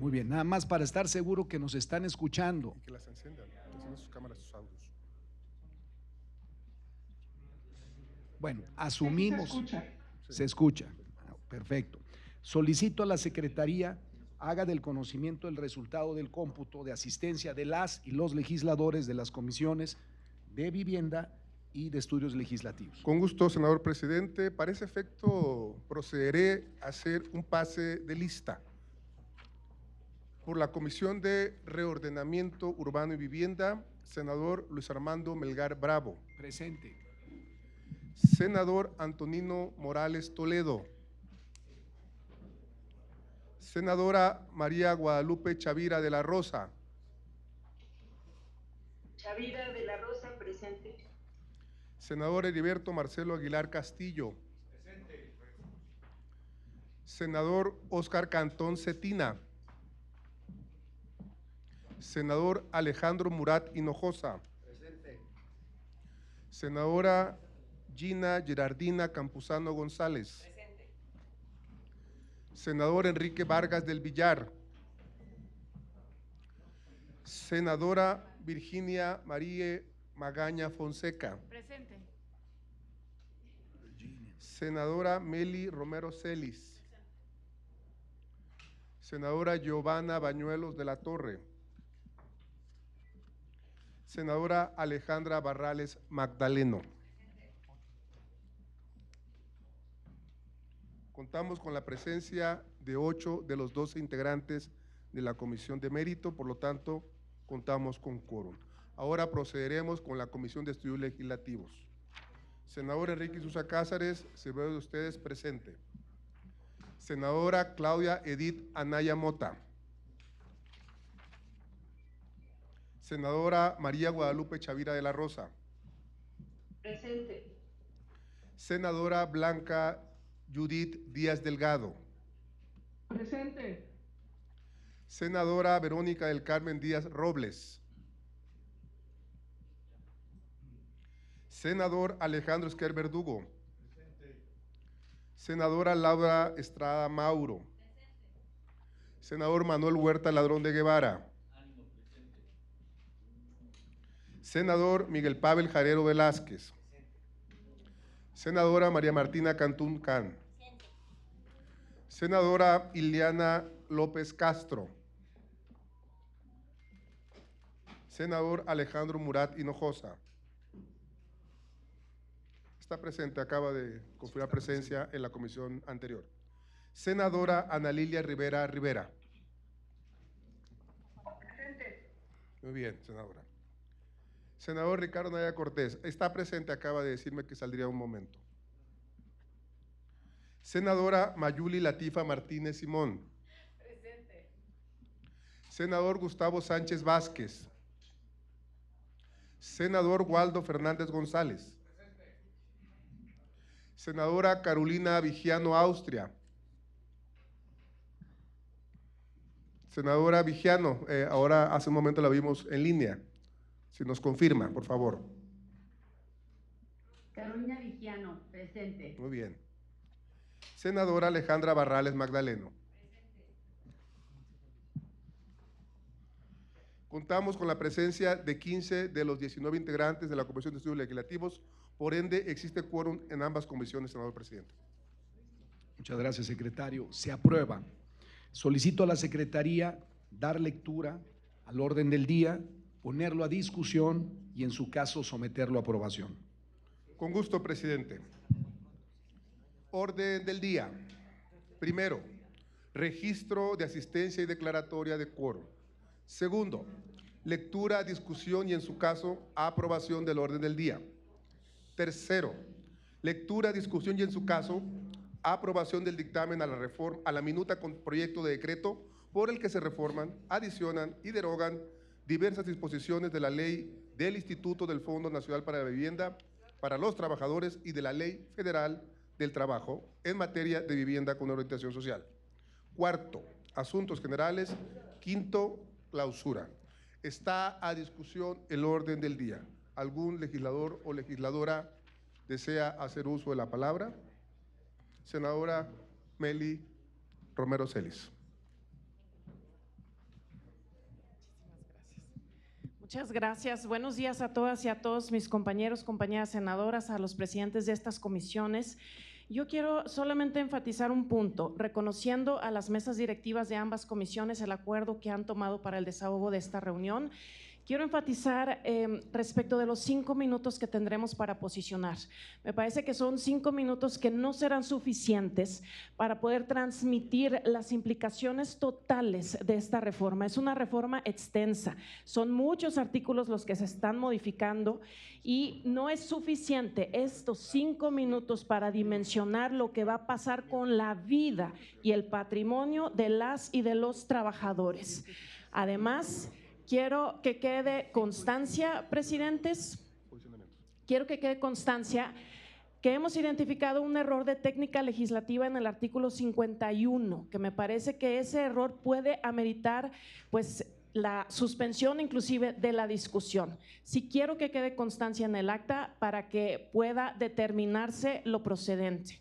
Muy bien, nada más para estar seguro que nos están escuchando. Y que las enciendan sus cámaras, sus audios. Bueno, Sí, se asumimos, escucha. Sí. se escucha. Perfecto. Solicito a la Secretaría haga del conocimiento el resultado del cómputo de asistencia de las y los legisladores de las comisiones de vivienda y de estudios legislativos. Con gusto, senador presidente. Para ese efecto, procederé a hacer un pase de lista. Por la Comisión de Reordenamiento Urbano y Vivienda, senador Luis Armando Melgar Bravo. Presente. Senador Antonino Morales Toledo. Senadora María Guadalupe Chavira de la Rosa. Chavira de la Rosa, presente. Senador Heriberto Marcelo Aguilar Castillo. Presente. Senador Óscar Cantón Cetina. Senador Alejandro Murat Hinojosa. Presente. Senadora Gina Gerardina Campuzano González. Presente. Senador Enrique Vargas del Villar. Senadora Virginia Marie Magaña Fonseca. Presente. Senadora Meli Romero Celis. Senadora Giovanna Bañuelos de la Torre. Senadora Alejandra Barrales Magdaleno. Contamos con la presencia de 8 de los 12 integrantes de la Comisión de Mérito, por lo tanto, contamos con quórum. Ahora procederemos con la Comisión de Estudios Legislativos. Senador Enrique Sousa Cázares, se ve de ustedes presente. Senadora Claudia Edith Anaya Mota. Senadora María Guadalupe Chavira de la Rosa. Presente. Senadora Blanca Judith Díaz Delgado. Presente. Senadora Verónica del Carmen Díaz Robles. Senador Alejandro Esquer Verdugo. Presente. Senadora Laura Estrada Mauro. Senador Manuel Huerta Ladrón de Guevara. Ánimo, presente. Senador Miguel Pavel Jarero Velázquez. Senadora María Martina Cantún Can. Senadora Ileana López Castro. Senador Alejandro Murat Hinojosa. Está presente, acaba de confirmar presencia en la comisión anterior. Senadora Ana Lilia Rivera Rivera. Presente. Muy bien, senadora. Senador Ricardo Naya Cortés. Está presente, acaba de decirme que saldría un momento. Senadora Mayuli Latifa Martínez Simón. Presente. Senador Gustavo Sánchez Vázquez. Senador Waldo Fernández González. Senadora Carolina Vigiano Austria. Senadora Vigiano, ahora hace un momento la vimos en línea. Si nos confirma, por favor. Carolina Vigiano, presente. Muy bien. Senadora Alejandra Barrales Magdaleno. Contamos con la presencia de 15 de los 19 integrantes de la Comisión de Estudios Legislativos, por ende existe quórum en ambas comisiones, senador presidente. Muchas gracias, secretario. Se aprueba. Solicito a la Secretaría dar lectura al orden del día, ponerlo a discusión y, en su caso, someterlo a aprobación. Con gusto, presidente. Orden del día. Primero, registro de asistencia y declaratoria de quórum. Segundo, lectura, discusión y, en su caso, aprobación del orden del día. Tercero, lectura, discusión y, en su caso, aprobación del dictamen a la reforma, a la minuta con proyecto de decreto por el que se reforman, adicionan y derogan diversas disposiciones de la ley del Instituto del Fondo Nacional para la Vivienda para los Trabajadores y de la Ley Federal del Trabajo en materia de vivienda con orientación social. Cuarto, asuntos generales. Quinto, clausura. Está a discusión el orden del día. ¿Algún legislador o legisladora desea hacer uso de la palabra? Senadora Meli Romero Celis. Muchas gracias. Buenos días a todas y a todos mis compañeros, compañeras senadoras, a los presidentes de estas comisiones. Yo quiero solamente enfatizar un punto, reconociendo a las mesas directivas de ambas comisiones el acuerdo que han tomado para el desahogo de esta reunión. Quiero enfatizar respecto de los 5 minutos que tendremos para posicionar. Me parece que son 5 minutos que no serán suficientes para poder transmitir las implicaciones totales de esta reforma. Es una reforma extensa, son muchos artículos los que se están modificando y no es suficiente estos 5 minutos para dimensionar lo que va a pasar con la vida y el patrimonio de las y de los trabajadores. Además, quiero que quede constancia, presidentes, quiero que quede constancia que hemos identificado un error de técnica legislativa en el artículo 51, que me parece que ese error puede ameritar pues la suspensión inclusive de la discusión. Sí quiero que quede constancia en el acta para que pueda determinarse lo procedente.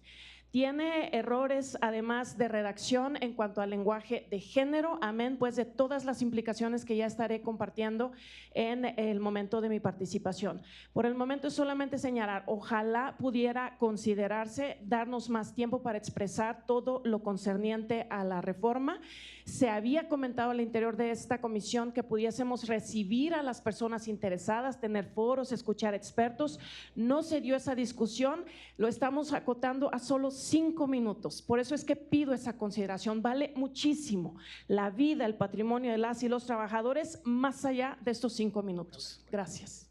Tiene errores además de redacción en cuanto al lenguaje de género, amén, pues de todas las implicaciones que ya estaré compartiendo en el momento de mi participación. Por el momento es solamente señalar, ojalá pudiera considerarse darnos más tiempo para expresar todo lo concerniente a la reforma. Se había comentado al interior de esta comisión que pudiésemos recibir a las personas interesadas, tener foros, escuchar expertos. No se dio esa discusión, lo estamos acotando a solo 5 minutos. Por eso es que pido esa consideración. Vale muchísimo la vida, el patrimonio de las y los trabajadores más allá de estos 5 minutos. Gracias.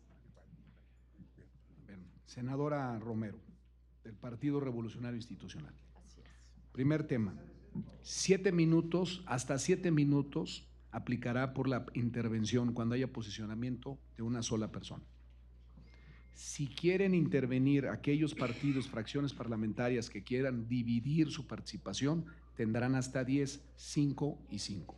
Bien. Senadora Romero, del Partido Revolucionario Institucional. Así es. Primer tema, 7 minutos, hasta 7 minutos aplicará por la intervención cuando haya posicionamiento de una sola persona. Si quieren intervenir aquellos partidos, fracciones parlamentarias que quieran dividir su participación, tendrán hasta 10, 5 y 5.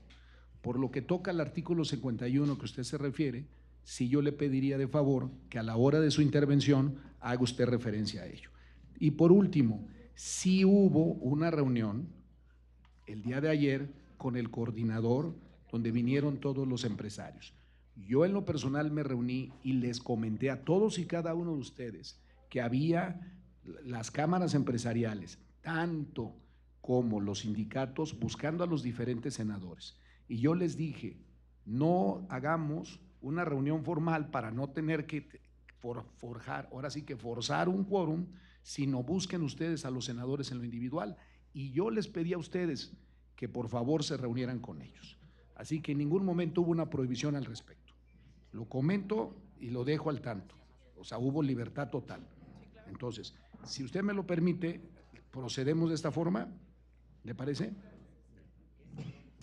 Por lo que toca al artículo 51 que usted se refiere, sí yo le pediría de favor que a la hora de su intervención haga usted referencia a ello. Y por último, sí hubo una reunión el día de ayer con el coordinador donde vinieron todos los empresarios. Yo en lo personal me reuní y les comenté a todos y cada uno de ustedes que había las cámaras empresariales, tanto como los sindicatos, buscando a los diferentes senadores. Y yo les dije, no hagamos una reunión formal para no tener que forjar, ahora sí que forzar un quórum, sino busquen ustedes a los senadores en lo individual. Y yo les pedí a ustedes que por favor se reunieran con ellos. Así que en ningún momento hubo una prohibición al respecto. Lo comento y lo dejo al tanto. O sea, hubo libertad total. Entonces, si usted me lo permite, procedemos de esta forma. ¿Le parece?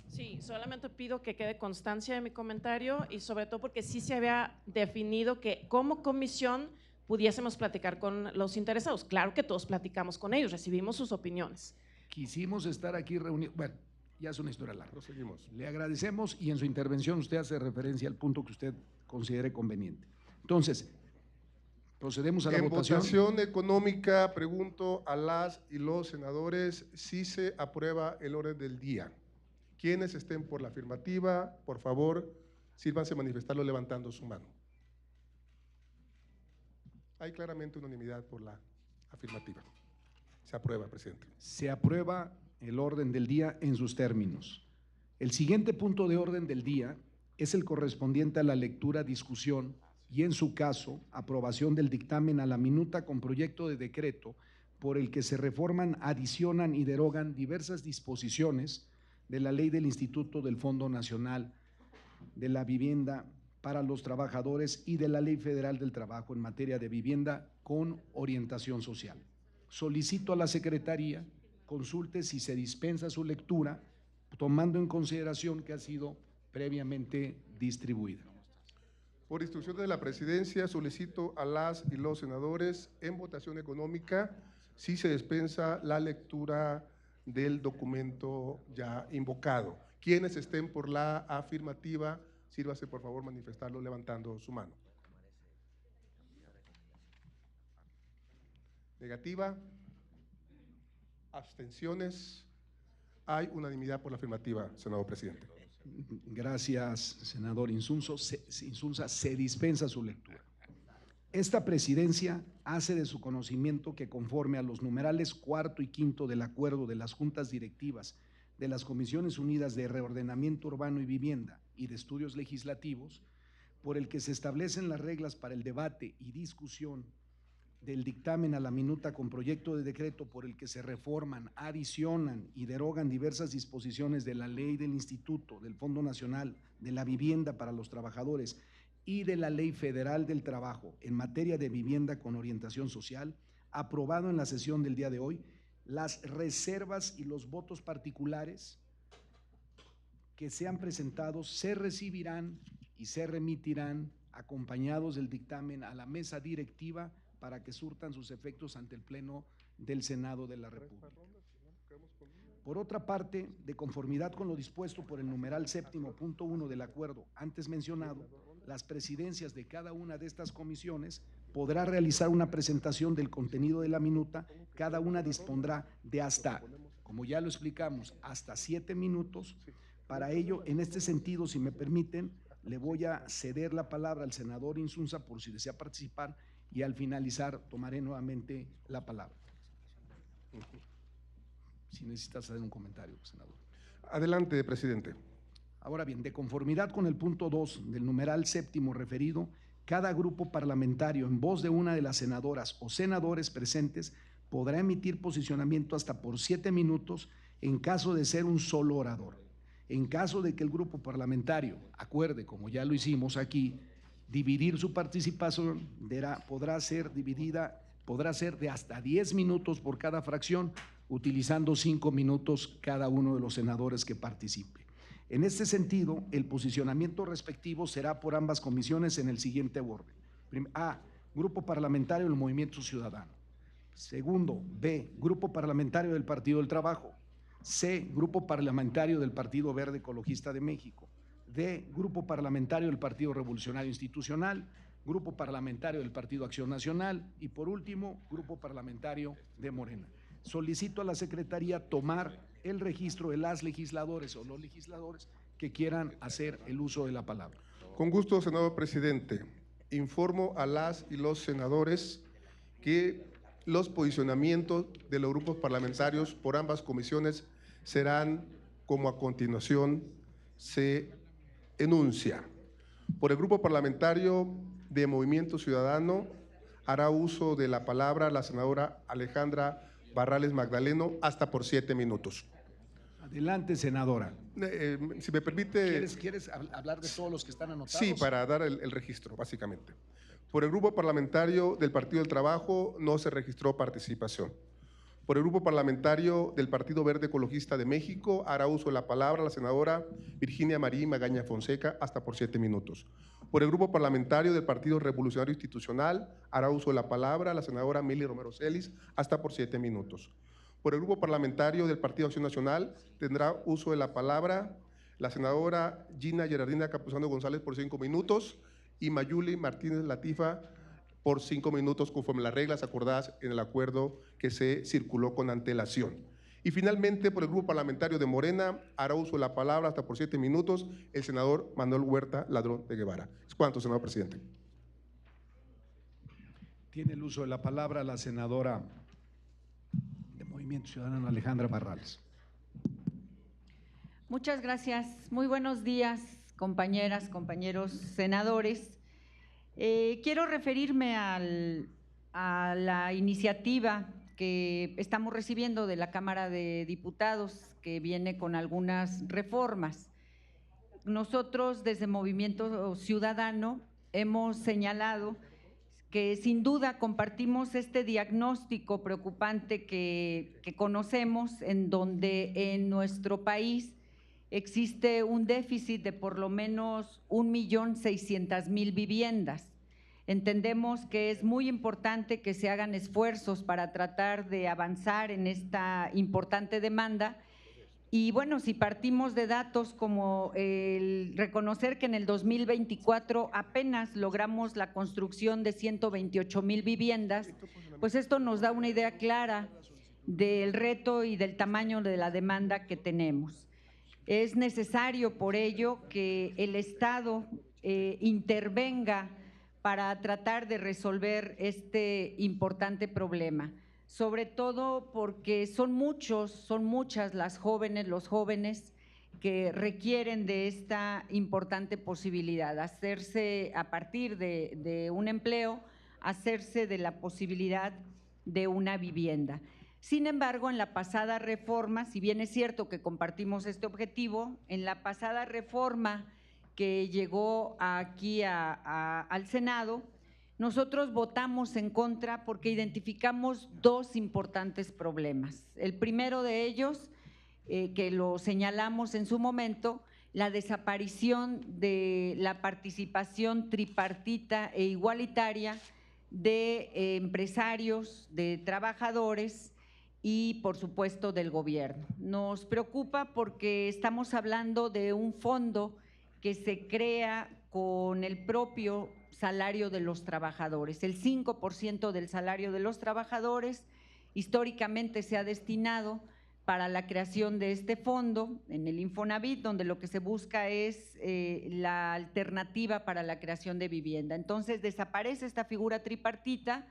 Sí, solamente pido que quede constancia de mi comentario y sobre todo porque sí se había definido que como comisión pudiésemos platicar con los interesados. Claro que todos platicamos con ellos, recibimos sus opiniones. Quisimos estar aquí reunidos. Bueno, ya es una historia larga. Proseguimos. Le agradecemos y en su intervención usted hace referencia al punto que usted considere conveniente. Entonces, procedemos a la votación. En votación económica, pregunto a las y los senadores si se aprueba el orden del día. Quienes estén por la afirmativa, por favor, sírvanse manifestarlo levantando su mano. Hay claramente unanimidad por la afirmativa. Se aprueba, presidente. Se aprueba el orden del día en sus términos. El siguiente punto de orden del día es el correspondiente a la lectura, discusión y, en su caso, aprobación del dictamen a la minuta con proyecto de decreto por el que se reforman, adicionan y derogan diversas disposiciones de la ley del Instituto del Fondo Nacional de la Vivienda para los Trabajadores y de la Ley Federal del Trabajo en materia de vivienda con orientación social. Solicito a la Secretaría consulte si se dispensa su lectura, tomando en consideración que ha sido previamente distribuida. Por instrucción de la presidencia, solicito a las y los senadores en votación económica si se dispensa la lectura del documento ya invocado. Quienes estén por la afirmativa, sírvase por favor manifestarlo levantando su mano. Negativa. Abstenciones. Hay unanimidad por la afirmativa, senador presidente. Gracias, senador Insunza. Se dispensa su lectura. Esta presidencia hace de su conocimiento que, conforme a los numerales cuarto y quinto del acuerdo de las juntas directivas de las Comisiones Unidas de Reordenamiento Urbano y Vivienda y de Estudios Legislativos, por el que se establecen las reglas para el debate y discusión del dictamen a la minuta con proyecto de decreto por el que se reforman, adicionan y derogan diversas disposiciones de la ley del Instituto, del Fondo Nacional de la Vivienda para los Trabajadores y de la Ley Federal del Trabajo en materia de vivienda con orientación social, aprobado en la sesión del día de hoy, las reservas y los votos particulares que sean presentados se recibirán y se remitirán acompañados del dictamen a la mesa directiva para que surtan sus efectos ante el Pleno del Senado de la República. Por otra parte, de conformidad con lo dispuesto por el numeral séptimo punto 1 del acuerdo antes mencionado, las presidencias de cada una de estas comisiones podrá realizar una presentación del contenido de la minuta. Cada una dispondrá de hasta, como ya lo explicamos, hasta 7 minutos. Para ello, en este sentido, si me permiten, le voy a ceder la palabra al senador Insunza por si desea participar y al finalizar tomaré nuevamente la palabra. Si necesitas hacer un comentario, senador. Adelante, presidente. Ahora bien, de conformidad con el punto 2 del numeral séptimo referido, cada grupo parlamentario, en voz de una de las senadoras o senadores presentes, podrá emitir posicionamiento hasta por 7 minutos en caso de ser un solo orador. En caso de que el grupo parlamentario acuerde, como ya lo hicimos aquí, dividir su participación, podrá ser de hasta 10 minutos por cada fracción, utilizando 5 minutos cada uno de los senadores que participe. En este sentido, el posicionamiento respectivo será por ambas comisiones en el siguiente orden. A, Grupo Parlamentario del Movimiento Ciudadano. Segundo, B, Grupo Parlamentario del Partido del Trabajo. C, Grupo Parlamentario del Partido Verde Ecologista de México. D, Grupo Parlamentario del Partido Revolucionario Institucional. Grupo Parlamentario del Partido Acción Nacional. Y por último, Grupo Parlamentario de Morena. Solicito a la Secretaría tomar el registro de las legisladores o los legisladores que quieran hacer el uso de la palabra. Con gusto, senador presidente. Informo a las y los senadores que los posicionamientos de los grupos parlamentarios por ambas comisiones serán como a continuación se enuncia. Por el Grupo Parlamentario de Movimiento Ciudadano hará uso de la palabra la senadora Alejandra Barrales Magdaleno hasta por 7 minutos. Adelante, senadora. Si me permite… ¿Quieres hablar de todos los que están anotados? Sí, para dar el registro, básicamente. Por el Grupo Parlamentario del Partido del Trabajo no se registró participación. Por el Grupo Parlamentario del Partido Verde Ecologista de México hará uso de la palabra la senadora Virginia Marín Magaña Fonseca hasta por 7 minutos. Por el Grupo Parlamentario del Partido Revolucionario Institucional hará uso de la palabra la senadora Mili Romero Celis hasta por 7 minutos. Por el Grupo Parlamentario del Partido Acción Nacional tendrá uso de la palabra la senadora Gina Gerardina Campuzano González por 5 minutos y Mayuli Martínez Latifa por 5 minutos conforme las reglas acordadas en el acuerdo que se circuló con antelación. Y finalmente, por el Grupo Parlamentario de Morena, hará uso de la palabra hasta por 7 minutos el senador Manuel Huerta Ladrón de Guevara. ¿Es cuánto, senador presidente? Tiene el uso de la palabra la senadora de Movimiento Ciudadano, Alejandra Barrales. Muchas gracias. Muy buenos días, compañeras, compañeros senadores. Quiero referirme a la iniciativa que estamos recibiendo de la Cámara de Diputados, que viene con algunas reformas. Nosotros, desde Movimiento Ciudadano, hemos señalado que sin duda compartimos este diagnóstico preocupante que conocemos, en donde en nuestro país existe un déficit de por lo menos 1.600.000 viviendas. Entendemos que es muy importante que se hagan esfuerzos para tratar de avanzar en esta importante demanda. Y bueno, si partimos de datos como el reconocer que en el 2024 apenas logramos la construcción de 128,000 viviendas, pues esto nos da una idea clara del reto y del tamaño de la demanda que tenemos. Es necesario, por ello, que el Estado intervenga para tratar de resolver este importante problema, sobre todo porque son muchas las jóvenes, los jóvenes que requieren de esta importante posibilidad, hacerse a partir de un empleo, hacerse de la posibilidad de una vivienda. Sin embargo, en la pasada reforma, si bien es cierto que compartimos este objetivo, en la pasada reforma que llegó aquí al Senado, nosotros votamos en contra porque identificamos dos importantes problemas. El primero de ellos, que lo señalamos en su momento, la desaparición de la participación tripartita e igualitaria de empresarios, de trabajadores y, por supuesto, del gobierno. Nos preocupa porque estamos hablando de un fondo que se crea con el propio salario de los trabajadores. El 5% del salario de los trabajadores históricamente se ha destinado para la creación de este fondo en el Infonavit, donde lo que se busca es la alternativa para la creación de vivienda. Entonces, desaparece esta figura tripartita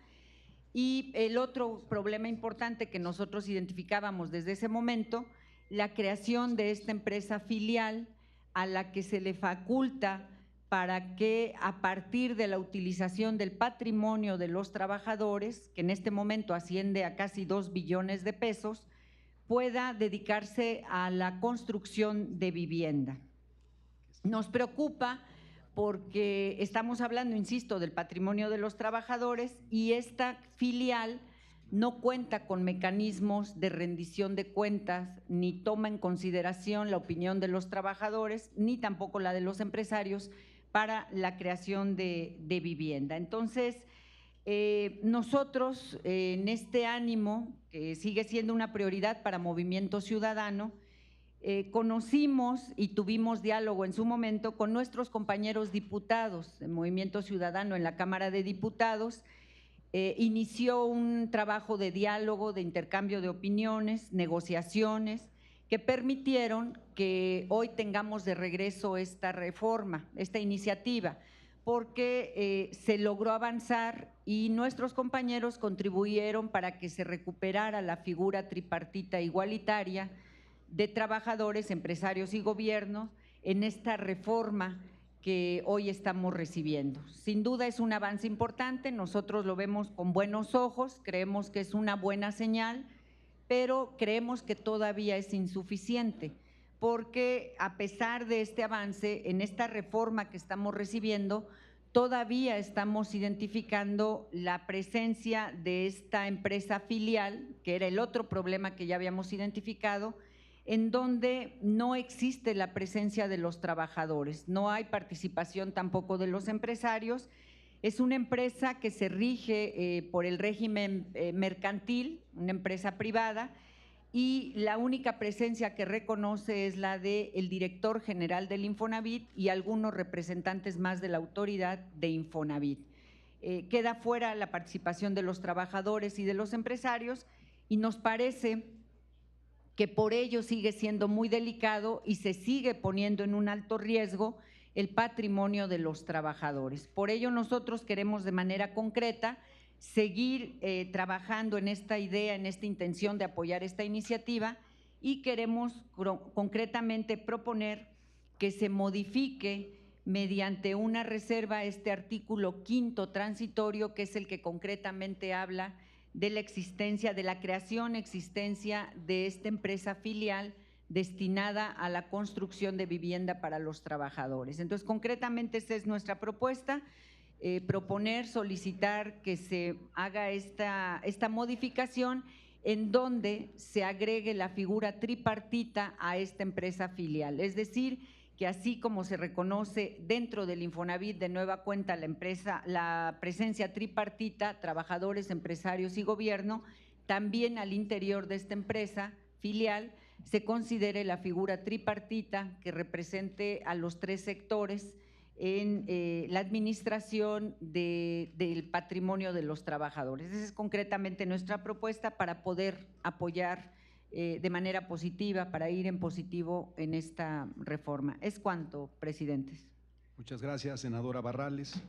y el otro problema importante que nosotros identificábamos desde ese momento, la creación de esta empresa filial a la que se le faculta para que a partir de la utilización del patrimonio de los trabajadores, que en este momento asciende a casi 2 billones de pesos, pueda dedicarse a la construcción de vivienda. Nos preocupa porque estamos hablando, insisto, del patrimonio de los trabajadores y esta filial no cuenta con mecanismos de rendición de cuentas, ni toma en consideración la opinión de los trabajadores, ni tampoco la de los empresarios para la creación de vivienda. Entonces, nosotros en este ánimo, que sigue siendo una prioridad para Movimiento Ciudadano, conocimos y tuvimos diálogo en su momento con nuestros compañeros diputados de Movimiento Ciudadano en la Cámara de Diputados. Inició un trabajo de diálogo, de intercambio de opiniones, negociaciones, que permitieron que hoy tengamos de regreso esta reforma, esta iniciativa, porque se logró avanzar y nuestros compañeros contribuyeron para que se recuperara la figura tripartita igualitaria de trabajadores, empresarios y gobiernos en esta reforma que hoy estamos recibiendo. Sin duda es un avance importante, nosotros lo vemos con buenos ojos, creemos que es una buena señal, pero creemos que todavía es insuficiente, porque a pesar de este avance, en esta reforma que estamos recibiendo, todavía estamos identificando la presencia de esta empresa filial, que era el otro problema que ya habíamos identificado, en donde no existe la presencia de los trabajadores, no hay participación tampoco de los empresarios. Es una empresa que se rige por el régimen mercantil, una empresa privada, y la única presencia que reconoce es la del director general del Infonavit y algunos representantes más de la autoridad de Infonavit. Queda fuera la participación de los trabajadores y de los empresarios y nos parece que por ello sigue siendo muy delicado y se sigue poniendo en un alto riesgo el patrimonio de los trabajadores. Por ello nosotros queremos de manera concreta seguir trabajando en esta idea, en esta intención de apoyar esta iniciativa y queremos concretamente proponer que se modifique mediante una reserva este artículo 5º transitorio, que es el que concretamente habla de la existencia, de la creación, existencia de esta empresa filial destinada a la construcción de vivienda para los trabajadores. Entonces, concretamente esta es nuestra propuesta, proponer, solicitar que se haga esta modificación en donde se agregue la figura tripartita a esta empresa filial. Es decir, que así como se reconoce dentro del Infonavit de nueva cuenta la presencia tripartita, trabajadores, empresarios y gobierno, también al interior de esta empresa filial se considere la figura tripartita que represente a los tres sectores en la administración del patrimonio de los trabajadores. Esa es concretamente nuestra propuesta para poder apoyar de manera positiva, para ir en positivo en esta reforma. Es cuanto, presidentes. Muchas gracias, senadora Barrales.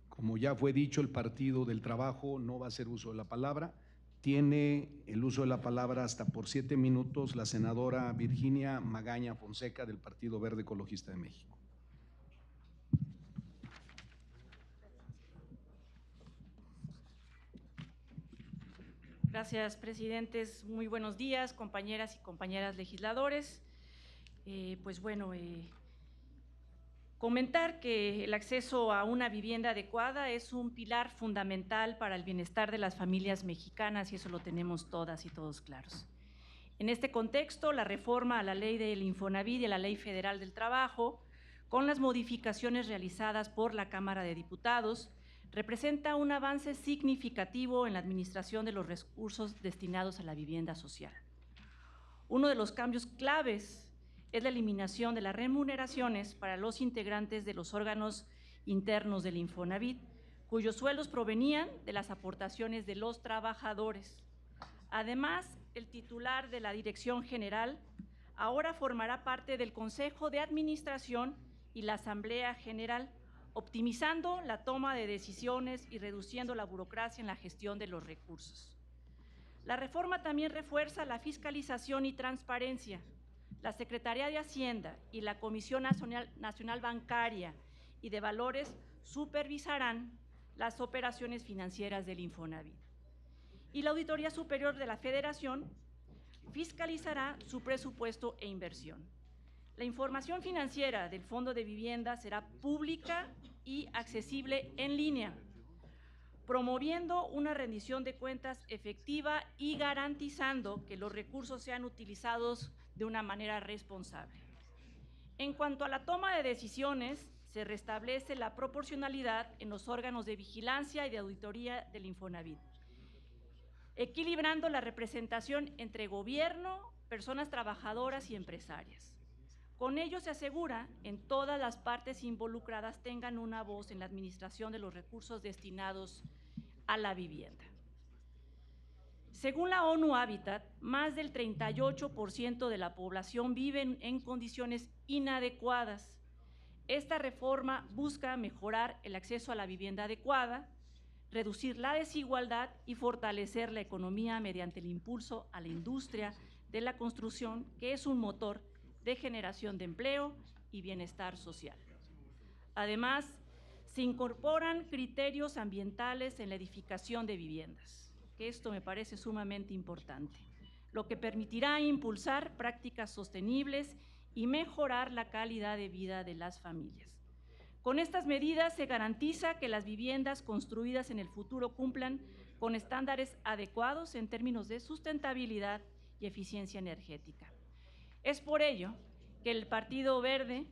Como ya fue dicho, el Partido del Trabajo no va a hacer uso de la palabra. Tiene el uso de la palabra hasta por 7 minutos la senadora Virginia Magaña Fonseca del Partido Verde Ecologista de México. Gracias, presidentes. Muy buenos días, compañeras y compañeras legisladores. Comentar que el acceso a una vivienda adecuada es un pilar fundamental para el bienestar de las familias mexicanas y eso lo tenemos todas y todos claros. En este contexto, la reforma a la ley del Infonavit y a la Ley Federal del Trabajo, con las modificaciones realizadas por la Cámara de Diputados, representa un avance significativo en la administración de los recursos destinados a la vivienda social. Uno de los cambios claves es la eliminación de las remuneraciones para los integrantes de los órganos internos del Infonavit, cuyos sueldos provenían de las aportaciones de los trabajadores. Además, el titular de la Dirección General ahora formará parte del Consejo de Administración y la Asamblea General, optimizando la toma de decisiones y reduciendo la burocracia en la gestión de los recursos. La reforma también refuerza la fiscalización y transparencia. La Secretaría de Hacienda y la Comisión Nacional Bancaria y de Valores supervisarán las operaciones financieras del Infonavit. Y la Auditoría Superior de la Federación fiscalizará su presupuesto e inversión. La información financiera del Fondo de Vivienda será pública y accesible en línea, promoviendo una rendición de cuentas efectiva y garantizando que los recursos sean utilizados de una manera responsable. En cuanto a la toma de decisiones, se restablece la proporcionalidad en los órganos de vigilancia y de auditoría del Infonavit, equilibrando la representación entre gobierno, personas trabajadoras y empresarias. Con ello se asegura en todas las partes involucradas tengan una voz en la administración de los recursos destinados a la vivienda. Según la ONU Habitat, más del 38% de la población vive en condiciones inadecuadas. Esta reforma busca mejorar el acceso a la vivienda adecuada, reducir la desigualdad y fortalecer la economía mediante el impulso a la industria de la construcción, que es un motor de generación de empleo y bienestar social. Además, se incorporan criterios ambientales en la edificación de viviendas, que esto me parece sumamente importante, lo que permitirá impulsar prácticas sostenibles y mejorar la calidad de vida de las familias. Con estas medidas se garantiza que las viviendas construidas en el futuro cumplan con estándares adecuados en términos de sustentabilidad y eficiencia energética. Es por ello que el Partido Verde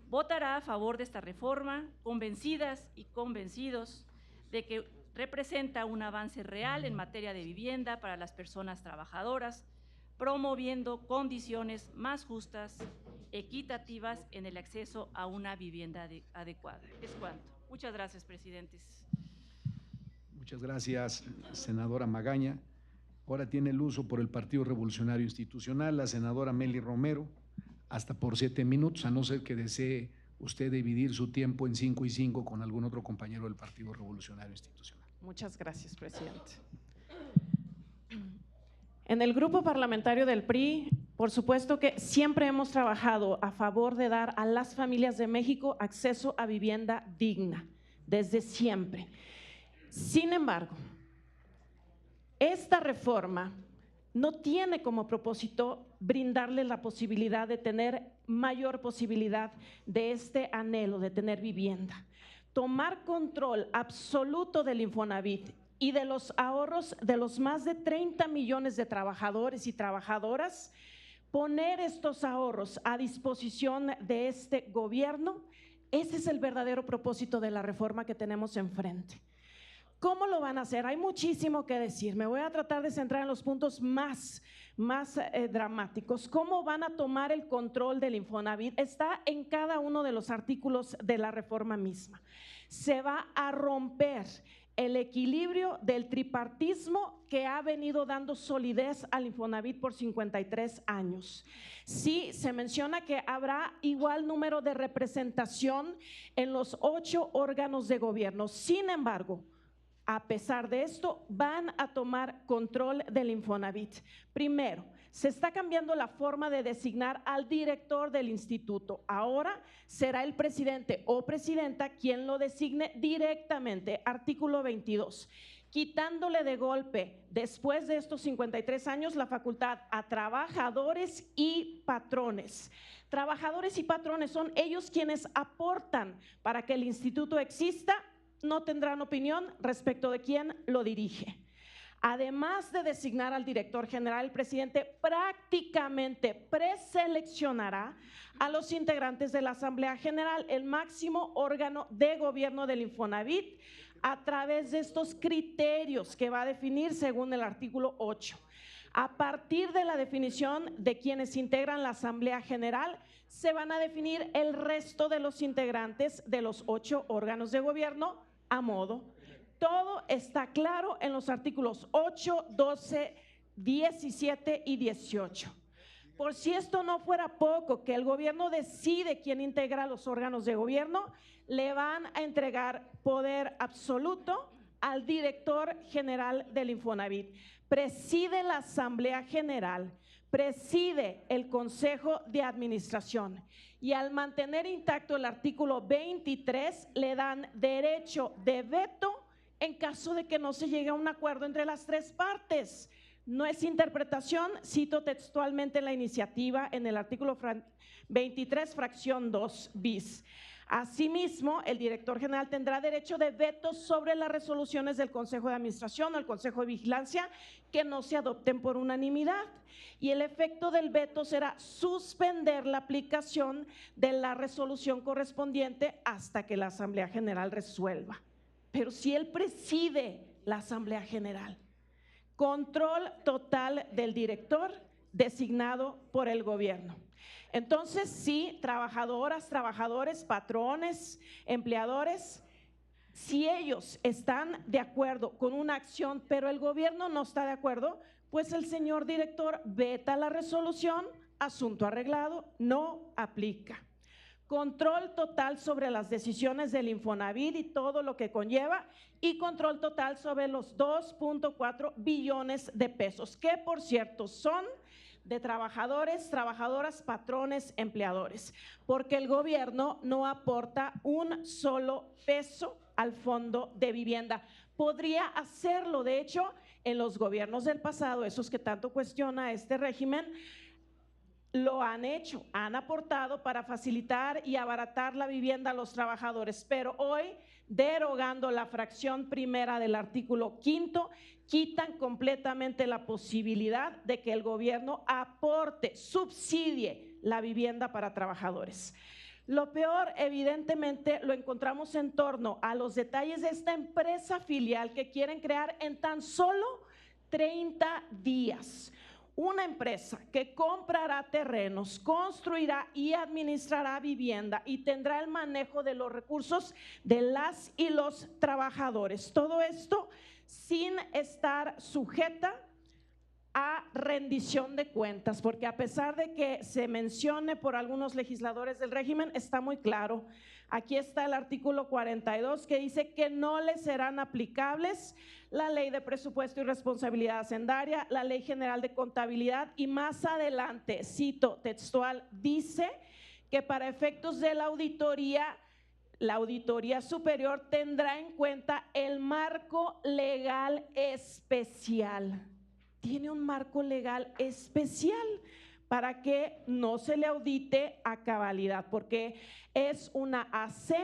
votará a favor de esta reforma, convencidas y convencidos de que representa un avance real en materia de vivienda para las personas trabajadoras, promoviendo condiciones más justas, equitativas en el acceso a una vivienda adecuada. Es cuanto. Muchas gracias, presidentes. Muchas gracias, senadora Magaña. Ahora tiene el uso por el Partido Revolucionario Institucional la senadora Meli Romero, hasta por 7 minutos, a no ser que desee usted dividir su tiempo en 5 y 5 con algún otro compañero del Partido Revolucionario Institucional. Muchas gracias, presidente. En el grupo parlamentario del PRI, por supuesto que siempre hemos trabajado a favor de dar a las familias de México acceso a vivienda digna, desde siempre. Sin embargo, esta reforma no tiene como propósito brindarle la posibilidad de tener mayor posibilidad de este anhelo de tener vivienda. Tomar control absoluto del Infonavit y de los ahorros de los más de 30 millones de trabajadores y trabajadoras, poner estos ahorros a disposición de este gobierno, ese es el verdadero propósito de la reforma que tenemos enfrente. ¿Cómo lo van a hacer? Hay muchísimo que decir. Me voy a tratar de centrar en los puntos más dramáticos. ¿Cómo van a tomar el control del Infonavit? Está en cada uno de los artículos de la reforma misma. Se va a romper el equilibrio del tripartismo que ha venido dando solidez al Infonavit por 53 años. Sí, se menciona que habrá igual número de representación en los 8 órganos de gobierno. Sin embargo, a pesar de esto, van a tomar control del Infonavit. Primero, se está cambiando la forma de designar al director del instituto. Ahora será el presidente o presidenta quien lo designe directamente. Artículo 22. Quitándole de golpe, después de estos 53 años, la facultad a trabajadores y patrones. Trabajadores y patrones son ellos quienes aportan para que el instituto exista, no tendrán opinión respecto de quién lo dirige. Además de designar al director general, el presidente prácticamente preseleccionará a los integrantes de la Asamblea General, el máximo órgano de gobierno del Infonavit, a través de estos criterios que va a definir según el artículo 8. A partir de la definición de quienes integran la Asamblea General, se van a definir el resto de los integrantes de los 8 órganos de gobierno a modo. Todo está claro en los artículos 8, 12, 17 y 18. Por si esto no fuera poco, que el gobierno decide quién integra los órganos de gobierno, le van a entregar poder absoluto al director general del Infonavit. Preside la Asamblea General, preside el Consejo de Administración y al mantener intacto el artículo 23 le dan derecho de veto en caso de que no se llegue a un acuerdo entre las 3 partes. No es interpretación, cito textualmente la iniciativa en el artículo 23, fracción 2 bis. Asimismo, el director general tendrá derecho de veto sobre las resoluciones del Consejo de Administración o el Consejo de Vigilancia que no se adopten por unanimidad. Y el efecto del veto será suspender la aplicación de la resolución correspondiente hasta que la Asamblea General resuelva. Pero si él preside la Asamblea General, control total del director designado por el gobierno. Entonces, sí, trabajadoras, trabajadores, patrones, empleadores, si ellos están de acuerdo con una acción, pero el gobierno no está de acuerdo, pues el señor director veta la resolución, asunto arreglado, no aplica. Control total sobre las decisiones del Infonavit y todo lo que conlleva, y control total sobre los 2.4 billones de pesos, que por cierto son de trabajadores, trabajadoras, patrones, empleadores, porque el gobierno no aporta un solo peso al fondo de vivienda. Podría hacerlo, de hecho, en los gobiernos del pasado, esos que tanto cuestiona este régimen, lo han hecho, han aportado para facilitar y abaratar la vivienda a los trabajadores, pero hoy, derogando la fracción primera del artículo 5º, quitan completamente la posibilidad de que el gobierno aporte, subsidie la vivienda para trabajadores. Lo peor, evidentemente, lo encontramos en torno a los detalles de esta empresa filial que quieren crear en tan solo 30 días. Una empresa que comprará terrenos, construirá y administrará vivienda y tendrá el manejo de los recursos de las y los trabajadores. Todo esto sin estar sujeta a rendición de cuentas, porque a pesar de que se mencione por algunos legisladores del régimen, está muy claro. Aquí está el artículo 42 que dice que no les serán aplicables la Ley de Presupuesto y Responsabilidad Hacendaria, la Ley General de Contabilidad, y más adelante, cito textual, dice que para efectos de la auditoría superior tendrá en cuenta el marco legal especial. Tiene un marco legal especial para que no se le audite a cabalidad, porque es una AC,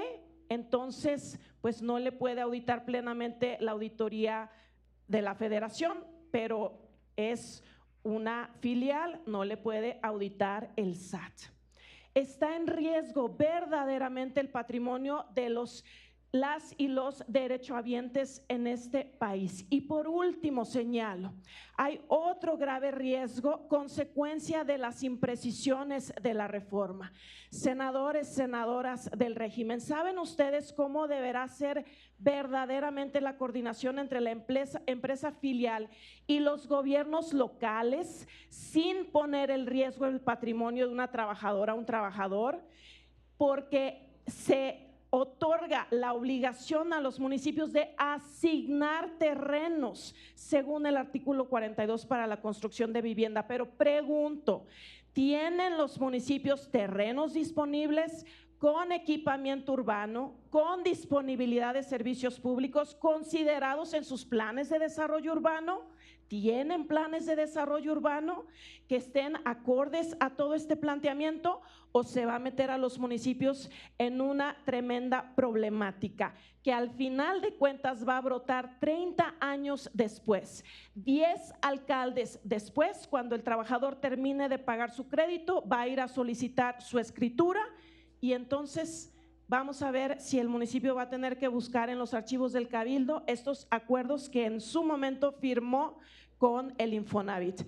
entonces pues no le puede auditar plenamente la auditoría de la federación, pero es una filial, no le puede auditar el SAT. Está en riesgo verdaderamente el patrimonio de los las y los derechohabientes en este país. Y por último señalo, hay otro grave riesgo, consecuencia de las imprecisiones de la reforma. Senadores, senadoras del régimen, ¿saben ustedes cómo deberá ser verdaderamente la coordinación entre la empresa filial y los gobiernos locales sin poner en riesgo el patrimonio de una trabajadora o un trabajador? Porque se otorga la obligación a los municipios de asignar terrenos según el artículo 42 para la construcción de vivienda. Pero pregunto, ¿tienen los municipios terrenos disponibles con equipamiento urbano, con disponibilidad de servicios públicos considerados en sus planes de desarrollo urbano? ¿Tienen planes de desarrollo urbano que estén acordes a todo este planteamiento, o se va a meter a los municipios en una tremenda problemática que al final de cuentas va a brotar 30 años después, 10 alcaldes después, cuando el trabajador termine de pagar su crédito, va a ir a solicitar su escritura y entonces vamos a ver si el municipio va a tener que buscar en los archivos del Cabildo estos acuerdos que en su momento firmó con el Infonavit.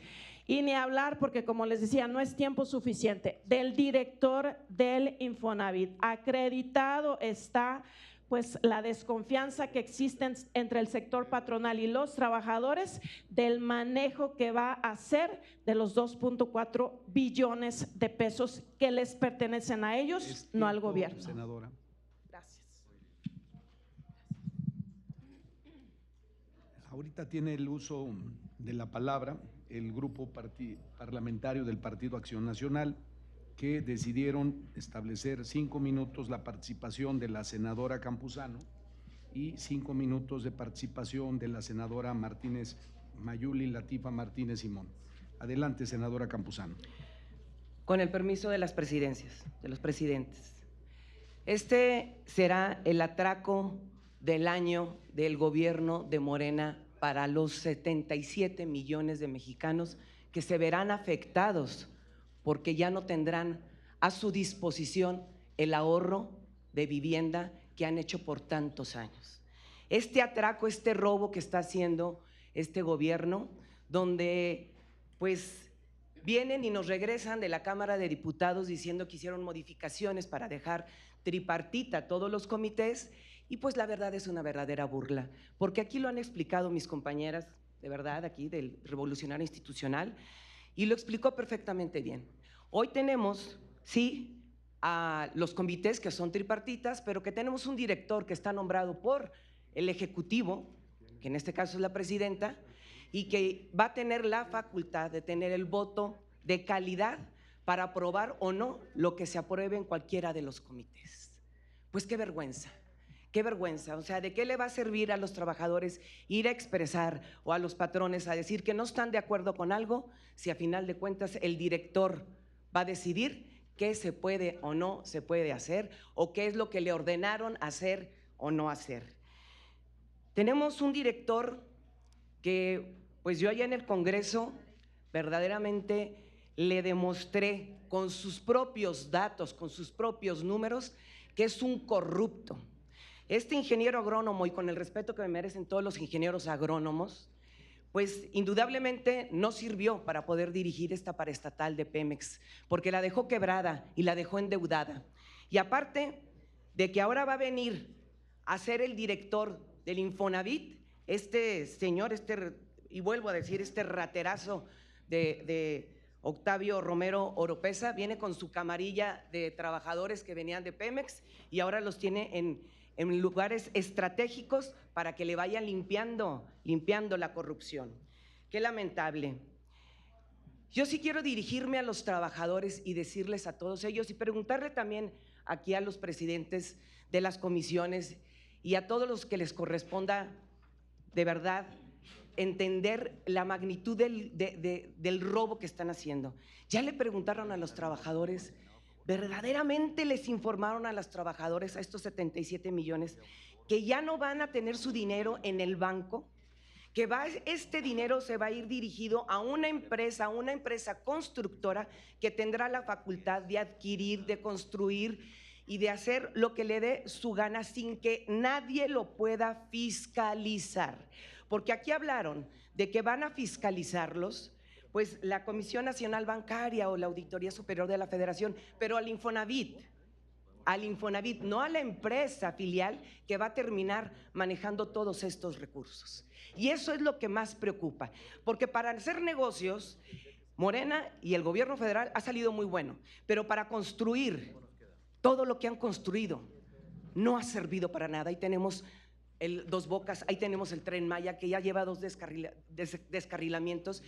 Y ni hablar, porque como les decía, no es tiempo suficiente, del director del Infonavit. Acreditado está pues la desconfianza que existe entre el sector patronal y los trabajadores del manejo que va a hacer de los 2.4 billones de pesos que les pertenecen a ellos, no al gobierno. Senadora. Gracias. Ahorita tiene el uso de la palabra el grupo parlamentario del Partido Acción Nacional, que decidieron establecer 5 minutos la participación de la senadora Campuzano y 5 minutos de participación de la senadora Martínez Mayuli Latifa Martínez Simón. Adelante, senadora Campuzano. Con el permiso de las presidencias, de los presidentes. Este será el atraco del año del gobierno de Morena para los 77 millones de mexicanos que se verán afectados porque ya no tendrán a su disposición el ahorro de vivienda que han hecho por tantos años. Este atraco, este robo que está haciendo este gobierno, donde pues vienen y nos regresan de la Cámara de Diputados diciendo que hicieron modificaciones para dejar tripartita todos los comités, y pues la verdad es una verdadera burla, porque aquí lo han explicado mis compañeras, de verdad, aquí del Revolucionario Institucional, y lo explicó perfectamente bien. Hoy tenemos, sí, a los comités que son tripartitas, pero que tenemos un director que está nombrado por el Ejecutivo, que en este caso es la presidenta, y que va a tener la facultad de tener el voto de calidad para aprobar o no lo que se apruebe en cualquiera de los comités. Pues qué vergüenza. Qué vergüenza, o sea, ¿de qué le va a servir a los trabajadores ir a expresar o a los patrones a decir que no están de acuerdo con algo si a final de cuentas el director va a decidir qué se puede o no se puede hacer o qué es lo que le ordenaron hacer o no hacer? Tenemos un director que, pues yo allá en el Congreso verdaderamente le demostré con sus propios datos, con sus propios números, que es un corrupto. Este ingeniero agrónomo, y con el respeto que me merecen todos los ingenieros agrónomos, pues indudablemente no sirvió para poder dirigir esta paraestatal de Pemex, porque la dejó quebrada y la dejó endeudada. Y aparte de que ahora va a venir a ser el director del Infonavit, este señor, y vuelvo a decir, este raterazo de Octavio Romero Oropesa, viene con su camarilla de trabajadores que venían de Pemex y ahora los tiene en lugares estratégicos para que le vayan limpiando la corrupción. Qué lamentable. Yo sí quiero dirigirme a los trabajadores y decirles a todos ellos y preguntarle también aquí a los presidentes de las comisiones y a todos los que les corresponda de verdad entender la magnitud del robo que están haciendo. Ya le preguntaron a los trabajadores, ¿verdaderamente les informaron a los trabajadores, a estos 77 millones, que ya no van a tener su dinero en el banco? Que este dinero se va a ir dirigido a una empresa constructora que tendrá la facultad de adquirir, de construir y de hacer lo que le dé su gana sin que nadie lo pueda fiscalizar. Porque aquí hablaron de que van a fiscalizarlos, pues la Comisión Nacional Bancaria o la Auditoría Superior de la Federación, pero al Infonavit, no a la empresa filial que va a terminar manejando todos estos recursos. Y eso es lo que más preocupa, porque para hacer negocios, Morena y el gobierno federal ha salido muy bueno, pero para construir todo lo que han construido no ha servido para nada. Ahí tenemos el Dos Bocas, ahí tenemos el Tren Maya, que ya lleva 2 descarrilamientos.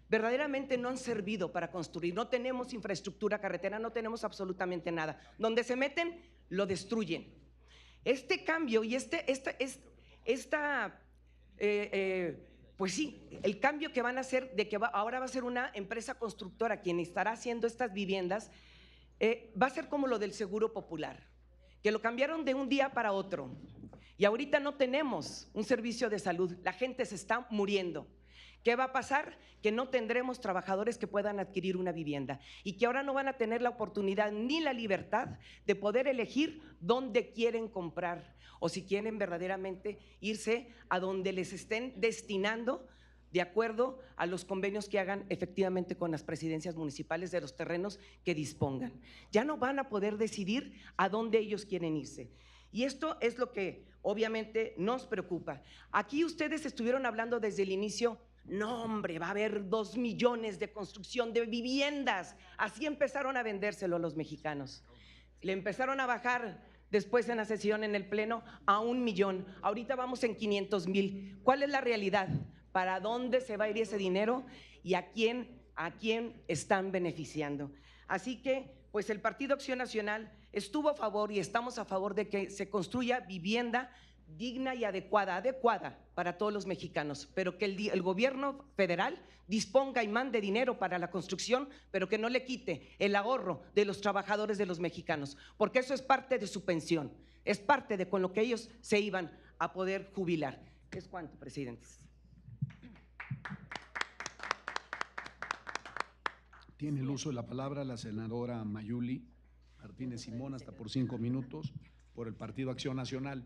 Verdaderamente no han servido para construir. No tenemos infraestructura carretera, no tenemos absolutamente nada. Donde se meten, lo destruyen. Este cambio y pues sí, el cambio que van a hacer de que ahora va a ser una empresa constructora quien estará haciendo estas viviendas, va a ser como lo del Seguro Popular, que lo cambiaron de un día para otro. Y ahorita no tenemos un servicio de salud, la gente se está muriendo. ¿Qué va a pasar? Que no tendremos trabajadores que puedan adquirir una vivienda y que ahora no van a tener la oportunidad ni la libertad de poder elegir dónde quieren comprar o si quieren verdaderamente irse a donde les estén destinando de acuerdo a los convenios que hagan efectivamente con las presidencias municipales de los terrenos que dispongan. Ya no van a poder decidir a dónde ellos quieren irse. Y esto es lo que obviamente nos preocupa. Aquí ustedes estuvieron hablando desde el inicio. No, hombre, va a haber 2 millones de construcción de viviendas. Así empezaron a vendérselo a los mexicanos. Le empezaron a bajar después en la sesión en el Pleno a 1 millón. Ahorita vamos en 500,000. ¿Cuál es la realidad? ¿Para dónde se va a ir ese dinero? ¿Y a quién están beneficiando? Así que, pues el Partido Acción Nacional estuvo a favor y estamos a favor de que se construya vivienda digna y adecuada para todos los mexicanos, pero que el gobierno federal disponga y mande dinero para la construcción, pero que no le quite el ahorro de los trabajadores de los mexicanos, porque eso es parte de su pensión, es parte de con lo que ellos se iban a poder jubilar. ¿Es cuánto, presidentes? Tiene el uso de la palabra la senadora Mayuli Martínez Simón, hasta por 5 minutos, por el Partido Acción Nacional.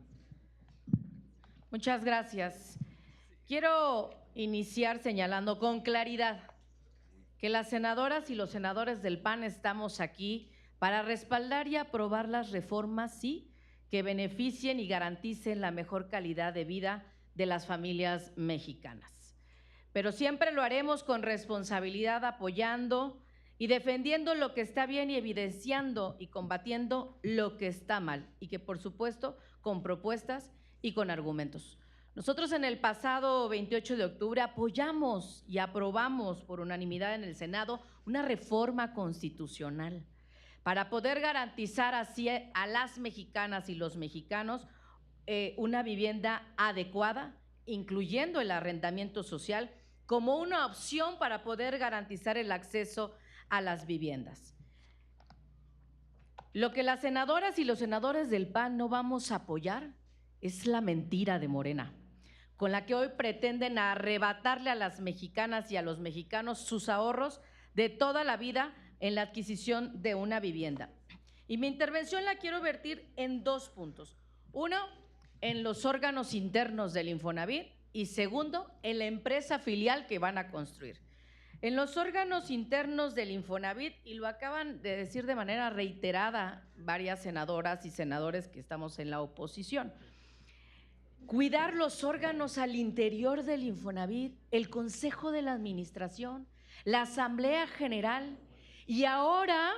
Muchas gracias. Quiero iniciar señalando con claridad que las senadoras y los senadores del PAN estamos aquí para respaldar y aprobar las reformas, sí, que beneficien y garanticen la mejor calidad de vida de las familias mexicanas. Pero siempre lo haremos con responsabilidad, apoyando y defendiendo lo que está bien y evidenciando y combatiendo lo que está mal, y que por supuesto con propuestas y con argumentos. Nosotros en el pasado 28 de octubre apoyamos y aprobamos por unanimidad en el Senado una reforma constitucional para poder garantizar así a las mexicanas y los mexicanos una vivienda adecuada, incluyendo el arrendamiento social como una opción para poder garantizar el acceso a las viviendas. Lo que las senadoras y los senadores del PAN no vamos a apoyar es la mentira de Morena, con la que hoy pretenden arrebatarle a las mexicanas y a los mexicanos sus ahorros de toda la vida en la adquisición de una vivienda. Y mi intervención la quiero vertir en 2 puntos. Uno, en los órganos internos del Infonavit, y segundo, en la empresa filial que van a construir. En los órganos internos del Infonavit, y lo acaban de decir de manera reiterada varias senadoras y senadores que estamos en la oposición, cuidar los órganos al interior del Infonavit, el Consejo de la Administración, la Asamblea General, y ahora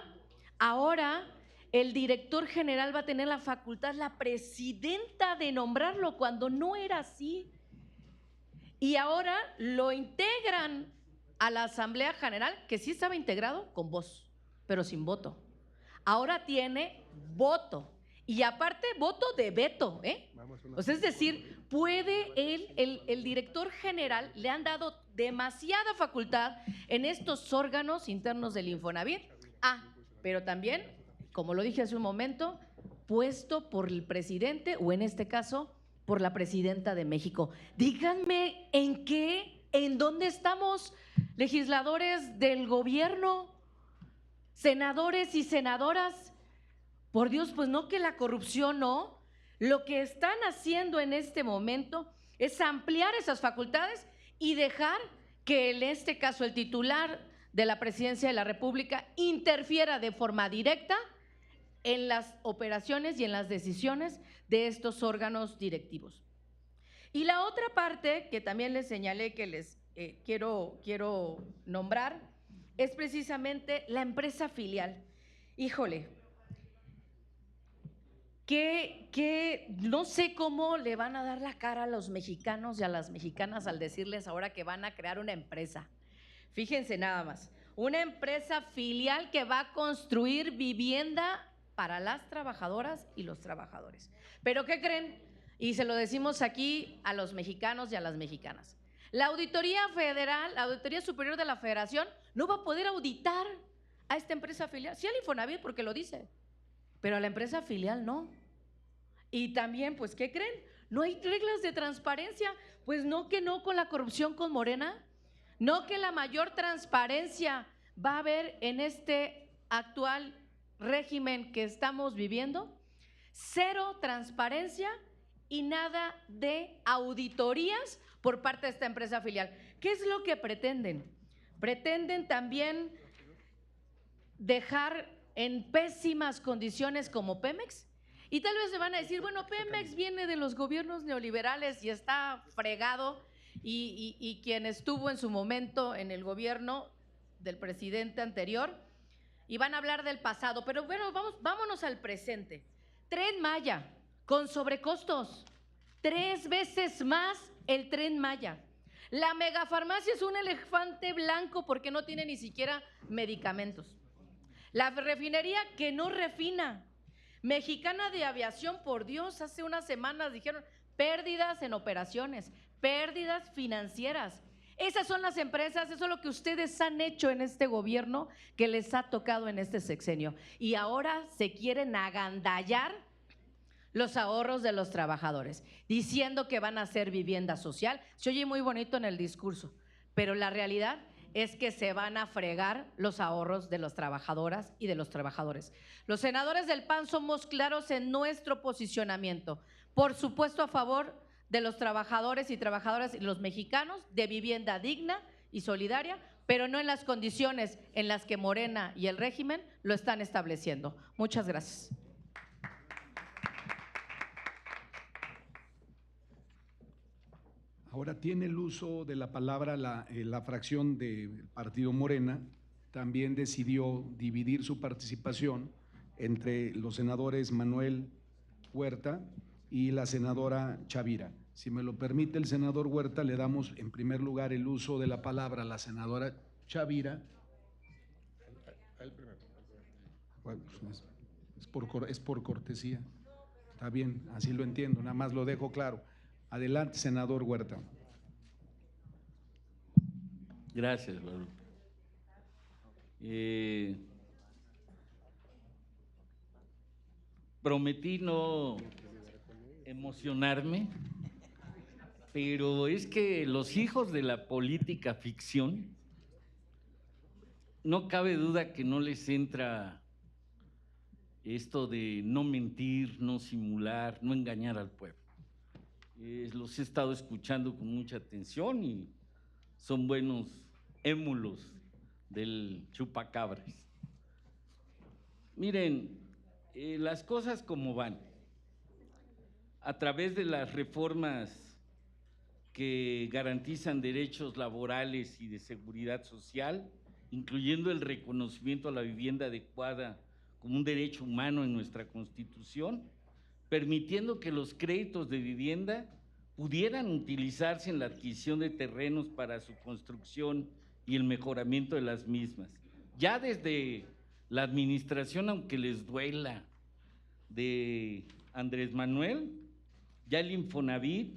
el director general va a tener la facultad, la presidenta, de nombrarlo cuando no era así. Y ahora lo integran a la Asamblea General, que sí estaba integrado con voz, pero sin voto. Ahora tiene voto. Y aparte, voto de veto, O sea, es decir, puede el director general, le han dado demasiada facultad en estos órganos internos del Infonavit. Pero también, como lo dije hace un momento, puesto por el presidente, o en este caso, por la presidenta de México. Díganme en dónde estamos, legisladores del gobierno, senadores y senadoras. Por Dios, pues no, que la corrupción no. Lo que están haciendo en este momento es ampliar esas facultades y dejar que en este caso el titular de la Presidencia de la República interfiera de forma directa en las operaciones y en las decisiones de estos órganos directivos. Y la otra parte que también les señalé que les quiero nombrar es precisamente la empresa filial. Híjole, que no sé cómo le van a dar la cara a los mexicanos y a las mexicanas al decirles ahora que van a crear una empresa. Fíjense nada más, una empresa filial que va a construir vivienda para las trabajadoras y los trabajadores. ¿Pero qué creen? Y se lo decimos aquí a los mexicanos y a las mexicanas. La Auditoría Federal, la Auditoría Superior de la Federación, no va a poder auditar a esta empresa filial. Sí al Infonavit porque lo dice, pero a la empresa filial no. Y también, pues, ¿qué creen? No hay reglas de transparencia. Pues no, que no con la corrupción con Morena. No, que la mayor transparencia va a haber en este actual régimen que estamos viviendo. Cero transparencia y nada de auditorías por parte de esta empresa filial. ¿Qué es lo que pretenden? Pretenden también dejar en pésimas condiciones como Pemex. Y tal vez se van a decir, bueno, Pemex viene de los gobiernos neoliberales y está fregado, y quien estuvo en su momento en el gobierno del presidente anterior, y van a hablar del pasado. Pero bueno, vámonos al presente. Tren Maya, con sobrecostos, 3 veces más el Tren Maya. La megafarmacia es un elefante blanco porque no tiene ni siquiera medicamentos. La refinería que no refina. Mexicana de Aviación, por Dios, hace unas semanas dijeron pérdidas en operaciones, pérdidas financieras. Esas son las empresas, eso es lo que ustedes han hecho en este gobierno que les ha tocado en este sexenio. Y ahora se quieren agandallar los ahorros de los trabajadores, diciendo que van a hacer vivienda social. Se oye muy bonito en el discurso, pero la realidad es que se van a fregar los ahorros de las trabajadoras y de los trabajadores. Los senadores del PAN somos claros en nuestro posicionamiento, por supuesto a favor de los trabajadores y trabajadoras y los mexicanos, de vivienda digna y solidaria, pero no en las condiciones en las que Morena y el régimen lo están estableciendo. Muchas gracias. Ahora tiene el uso de la palabra la fracción del partido Morena. También decidió dividir su participación entre los senadores Manuel Huerta y la senadora Chavira. Si me lo permite el senador Huerta, le damos en primer lugar el uso de la palabra a la senadora Chavira. Bueno, pues es por cortesía. Está bien, así lo entiendo, nada más lo dejo claro. Adelante, senador Huerta. Gracias, Guadalupe. Prometí no emocionarme, pero es que los hijos de la política ficción, no cabe duda que no les entra esto de no mentir, no simular, no engañar al pueblo. Los he estado escuchando con mucha atención y son buenos émulos del chupacabras. Miren, las cosas como van. A través de las reformas que garantizan derechos laborales y de seguridad social, incluyendo el reconocimiento a la vivienda adecuada como un derecho humano en nuestra Constitución, permitiendo que los créditos de vivienda pudieran utilizarse en la adquisición de terrenos para su construcción y el mejoramiento de las mismas. Ya desde la administración, aunque les duela, de Andrés Manuel, ya el Infonavit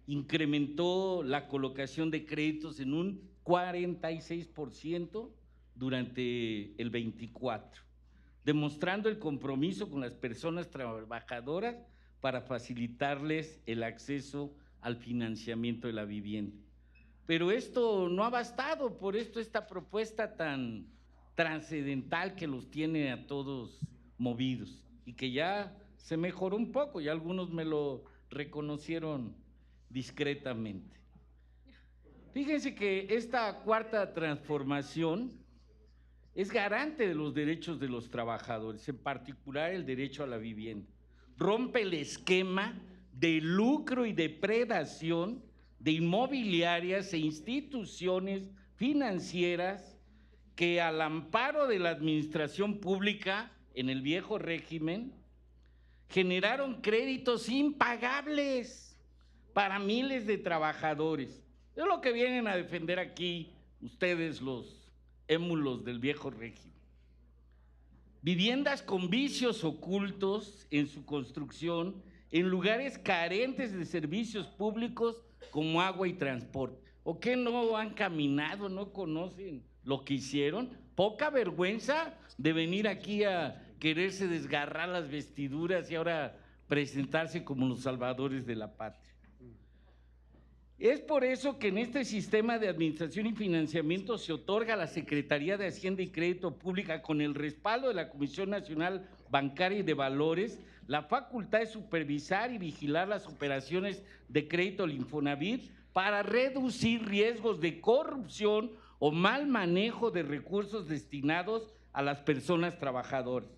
incrementó la colocación de créditos en un 46% durante el 24, demostrando el compromiso con las personas trabajadoras para facilitarles el acceso al financiamiento de la vivienda. Pero esto no ha bastado, por esto esta propuesta tan trascendental que los tiene a todos movidos. y que ya se mejoró un poco, y algunos me lo reconocieron discretamente. Fíjense que esta cuarta transformación es garante de los derechos de los trabajadores, en particular el derecho a la vivienda. Rompe el esquema de lucro y depredación de inmobiliarias e instituciones financieras que, al amparo de la administración pública en el viejo régimen, generaron créditos impagables para miles de trabajadores. Es lo que vienen a defender aquí ustedes, los émulos del viejo régimen. Viviendas con vicios ocultos en su construcción, en lugares carentes de servicios públicos como agua y transporte. ¿O qué no han caminado, no conocen lo que hicieron? Poca vergüenza de venir aquí a quererse desgarrar las vestiduras y ahora presentarse como los salvadores de la patria. Es por eso que en este sistema de administración y financiamiento se otorga a la Secretaría de Hacienda y Crédito Pública, con el respaldo de la Comisión Nacional Bancaria y de Valores, la facultad de supervisar y vigilar las operaciones de crédito del Infonavit para reducir riesgos de corrupción o mal manejo de recursos destinados a las personas trabajadoras.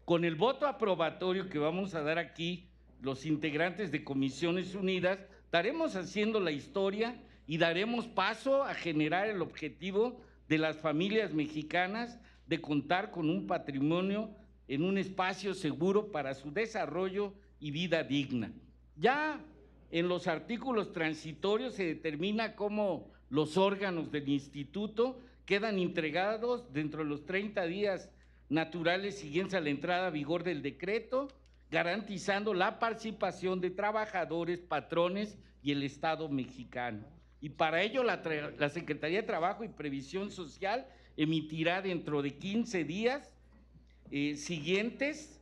Con el voto aprobatorio que vamos a dar aquí, los integrantes de Comisiones Unidas, estaremos haciendo la historia y daremos paso a generar el objetivo de las familias mexicanas de contar con un patrimonio en un espacio seguro para su desarrollo y vida digna. Ya en los artículos transitorios se determina cómo los órganos del instituto quedan entregados dentro de los 30 días naturales siguientes a la entrada a vigor del decreto, garantizando la participación de trabajadores, patrones y el Estado mexicano. Y para ello la Secretaría de Trabajo y Previsión Social emitirá dentro de 15 días siguientes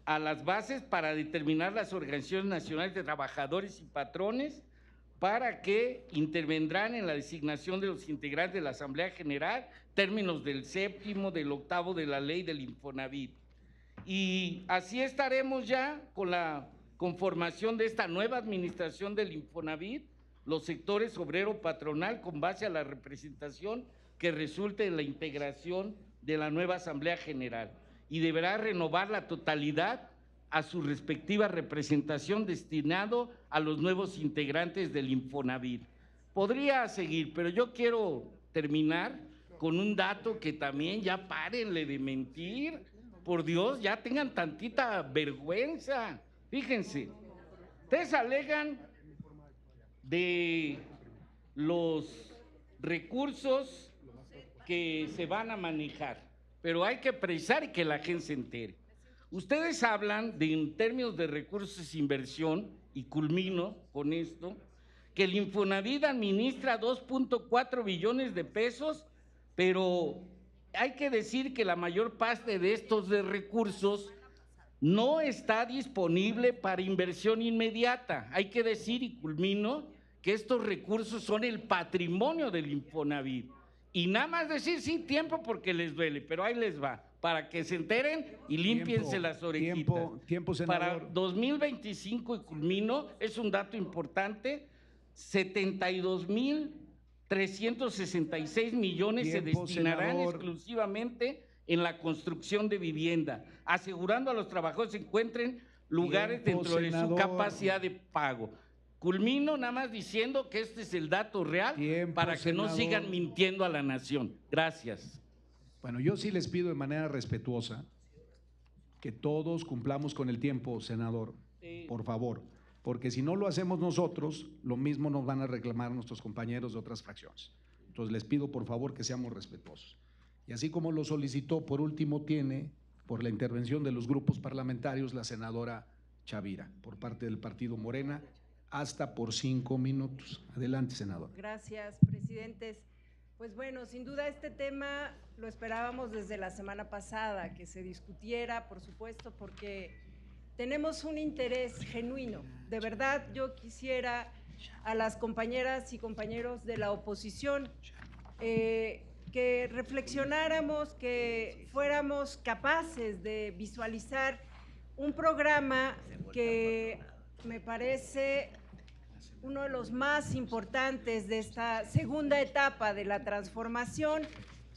a las bases para determinar las organizaciones nacionales de trabajadores y patrones, para que intervendrán en la designación de los integrantes de la Asamblea General, términos del 7º, del 8º de la ley del Infonavit. Y así estaremos ya con la conformación de esta nueva administración del Infonavit, los sectores obrero patronal, con base a la representación que resulte en la integración de la nueva Asamblea General, y deberá renovar la totalidad a su respectiva representación destinado a los nuevos integrantes del Infonavit. Podría seguir, pero yo quiero terminar con un dato que también ya párenle de mentir. Por Dios, ya tengan tantita vergüenza. Fíjense, ustedes alegan de los recursos que se van a manejar, pero hay que precisar y que la gente se entere. Ustedes hablan de, en términos de recursos e inversión, y culmino con esto, que el Infonavit administra 2.4 billones de pesos, pero hay que decir que la mayor parte de estos recursos no está disponible para inversión inmediata. Hay que decir, y culmino, que estos recursos son el patrimonio del Infonavit. Y nada más decir, sí, tiempo porque les duele, pero ahí les va, para que se enteren y límpiense las orejitas. Tiempo, senador. Para 2025, y culmino, es un dato importante, 72,366 millones se destinarán exclusivamente en la construcción de vivienda, asegurando a los trabajadores que encuentren lugares dentro de su capacidad de pago. Culmino nada más diciendo que este es el dato real para que no sigan mintiendo a la nación. Gracias. Bueno, yo sí les pido de manera respetuosa que todos cumplamos con el tiempo, senador, por favor, porque si no lo hacemos nosotros, lo mismo nos van a reclamar nuestros compañeros de otras fracciones. Entonces les pido por favor que seamos respetuosos. Y así como lo solicitó, por último tiene, por la intervención de los grupos parlamentarios, la senadora Chavira, por parte del partido Morena, hasta por 5 minutos. Adelante, senador. Gracias, presidentes. Pues bueno, sin duda este tema lo esperábamos desde la semana pasada, que se discutiera, por supuesto, porque tenemos un interés genuino. De verdad, yo quisiera a las compañeras y compañeros de la oposición que reflexionáramos, que fuéramos capaces de visualizar un programa que me parece uno de los más importantes de esta segunda etapa de la transformación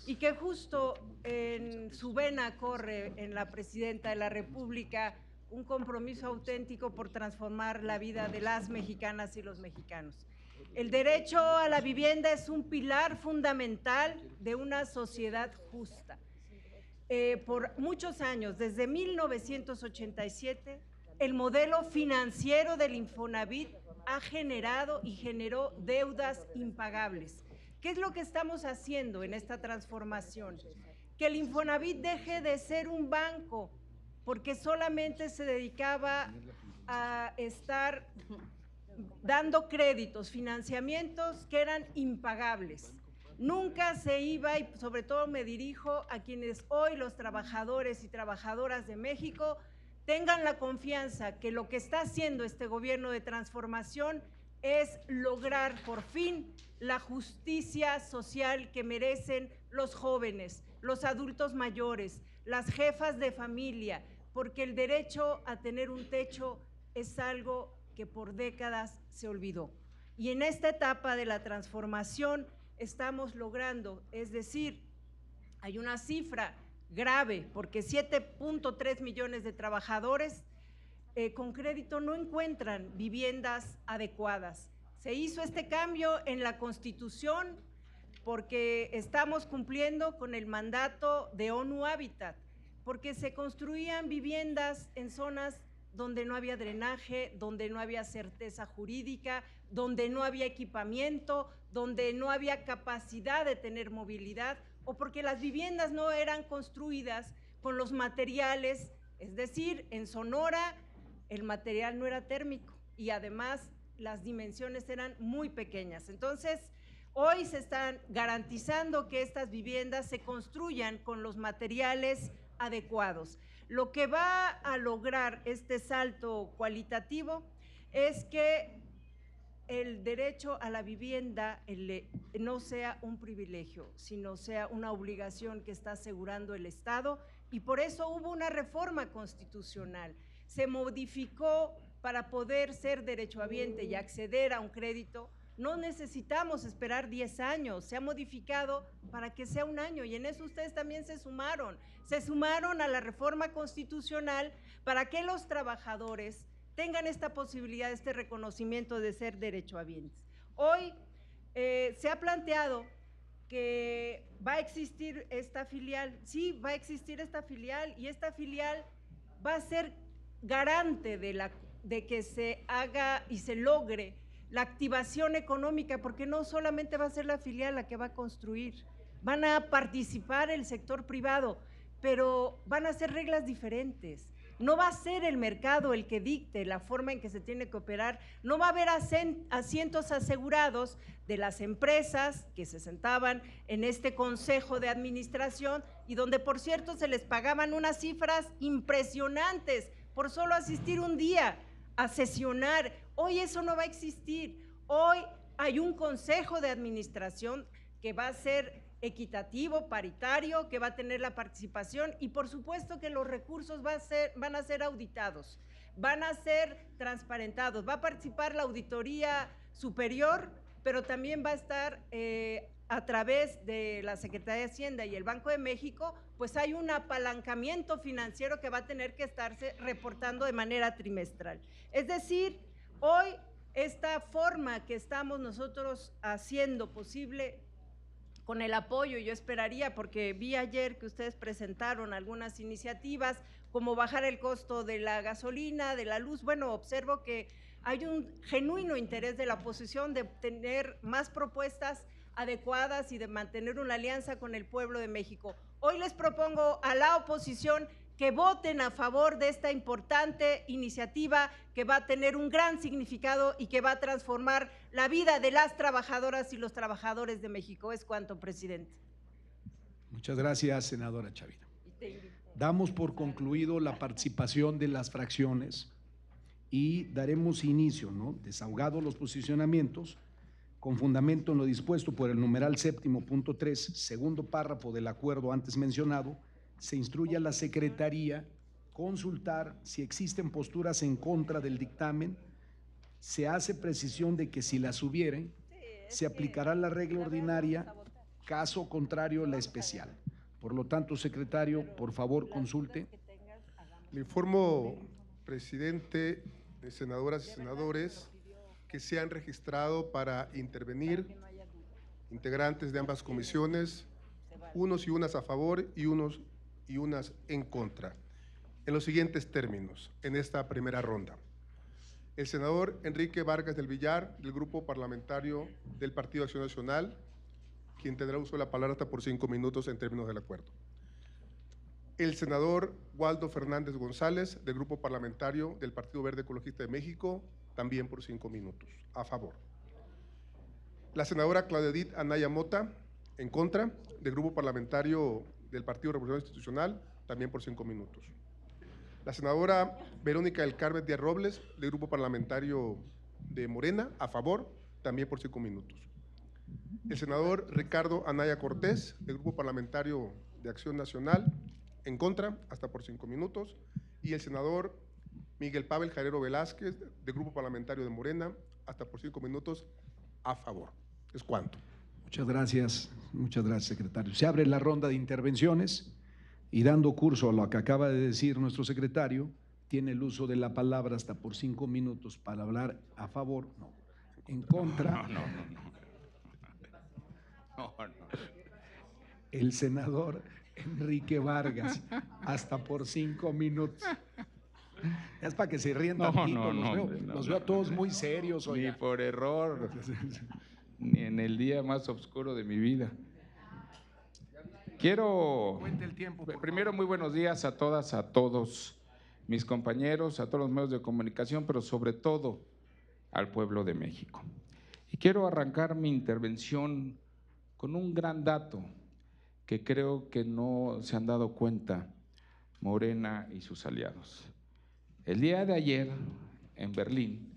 y que justo en su vena corre en la Presidenta de la República un compromiso auténtico por transformar la vida de las mexicanas y los mexicanos. El derecho a la vivienda es un pilar fundamental de una sociedad justa. Por muchos años, desde 1987, el modelo financiero del Infonavit ha generado y generó deudas impagables. ¿Qué es lo que estamos haciendo en esta transformación? Que el Infonavit deje de ser un banco, porque solamente se dedicaba a estar dando créditos, financiamientos que eran impagables. Nunca se iba, y sobre todo me dirijo a quienes hoy los trabajadores y trabajadoras de México tengan la confianza que lo que está haciendo este gobierno de transformación es lograr por fin la justicia social que merecen los jóvenes, los adultos mayores, las jefas de familia, porque el derecho a tener un techo es algo que por décadas se olvidó. Y en esta etapa de la transformación estamos logrando, es decir, hay una cifra grave, porque 7.3 millones de trabajadores con crédito no encuentran viviendas adecuadas. Se hizo este cambio en la Constitución porque estamos cumpliendo con el mandato de ONU Habitat, porque se construían viviendas en zonas donde no había drenaje, donde no había certeza jurídica, donde no había equipamiento, donde no había capacidad de tener movilidad, o porque las viviendas no eran construidas con los materiales, es decir, en Sonora el material no era térmico y además las dimensiones eran muy pequeñas. Entonces, hoy se están garantizando que estas viviendas se construyan con los materiales adecuados. Lo que va a lograr este salto cualitativo es que el derecho a la vivienda no sea un privilegio, sino sea una obligación que está asegurando el Estado, y por eso hubo una reforma constitucional. Se modificó para poder ser derechohabiente y acceder a un crédito. No necesitamos esperar 10 años, se ha modificado para que sea un año, y en eso ustedes también se sumaron a la reforma constitucional para que los trabajadores tengan esta posibilidad, este reconocimiento de ser derechohabientes. Hoy se ha planteado que va a existir esta filial. Sí, va a existir esta filial, y esta filial va a ser garante de que se haga y se logre la activación económica, porque no solamente va a ser la filial la que va a construir, van a participar el sector privado, pero van a ser reglas diferentes. No va a ser el mercado el que dicte la forma en que se tiene que operar, no va a haber asientos asegurados de las empresas que se sentaban en este consejo de administración y donde, por cierto, se les pagaban unas cifras impresionantes por solo asistir un día a sesionar. Hoy eso no va a existir. Hoy hay un consejo de administración que va a ser equitativo, paritario, que va a tener la participación, y por supuesto que los recursos van a ser auditados, van a ser transparentados, va a participar la Auditoría Superior, pero también va a estar a través de la Secretaría de Hacienda y el Banco de México, pues hay un apalancamiento financiero que va a tener que estarse reportando de manera trimestral. Es decir, hoy esta forma que estamos nosotros haciendo posible con el apoyo, yo esperaría, porque vi ayer que ustedes presentaron algunas iniciativas, como bajar el costo de la gasolina, de la luz. Bueno, observo que hay un genuino interés de la oposición de tener más propuestas adecuadas y de mantener una alianza con el pueblo de México. Hoy les propongo a la oposición que voten a favor de esta importante iniciativa que va a tener un gran significado y que va a transformar la vida de las trabajadoras y los trabajadores de México. Es cuanto, presidente. Muchas gracias, senadora Chavira. Damos por concluido la participación de las fracciones y daremos inicio, desahogados los posicionamientos, con fundamento en lo dispuesto por el numeral séptimo punto 3, segundo párrafo del acuerdo antes mencionado, se instruye a la Secretaría consultar si existen posturas en contra del dictamen. Se hace precisión de que si las hubiere, se aplicará la regla ordinaria, caso contrario la especial. Por lo tanto, secretario, por favor, consulte. Le informo, presidente, senadoras y senadores, que se han registrado para intervenir integrantes de ambas comisiones, unos y unas a favor y unos y unas en contra, en los siguientes términos, en esta primera ronda. El senador Enrique Vargas del Villar, del Grupo Parlamentario del Partido Acción Nacional, quien tendrá uso de la palabra hasta por 5 minutos en términos del acuerdo. El senador Waldo Fernández González, del Grupo Parlamentario del Partido Verde Ecologista de México, también por 5 minutos, a favor. La senadora Claudia Edith Anaya Mota, en contra, del Grupo Parlamentario del Partido Revolucionario Institucional, también por 5 minutos. La senadora Verónica del Carmen Díaz Robles, del Grupo Parlamentario de Morena, a favor, también por 5 minutos. El senador Ricardo Anaya Cortés, del Grupo Parlamentario de Acción Nacional, en contra, hasta por 5 minutos. Y el senador Miguel Pavel Jarero Velázquez, del Grupo Parlamentario de Morena, hasta por 5 minutos, a favor. ¿Es cuánto? Muchas gracias, secretario. Se abre la ronda de intervenciones y dando curso a lo que acaba de decir nuestro secretario, tiene el uso de la palabra hasta por 5 minutos para hablar a favor, no, en contra. No. El senador Enrique Vargas, hasta por 5 minutos. Es para que se ríen tantito, los veo a todos muy serios. Ni por error, ni en el día más oscuro de mi vida. Quiero, primero, muy buenos días a todas, a todos mis compañeros, a todos los medios de comunicación, pero sobre todo al pueblo de México. Y quiero arrancar mi intervención con un gran dato que creo que no se han dado cuenta Morena y sus aliados. El día de ayer, en Berlín,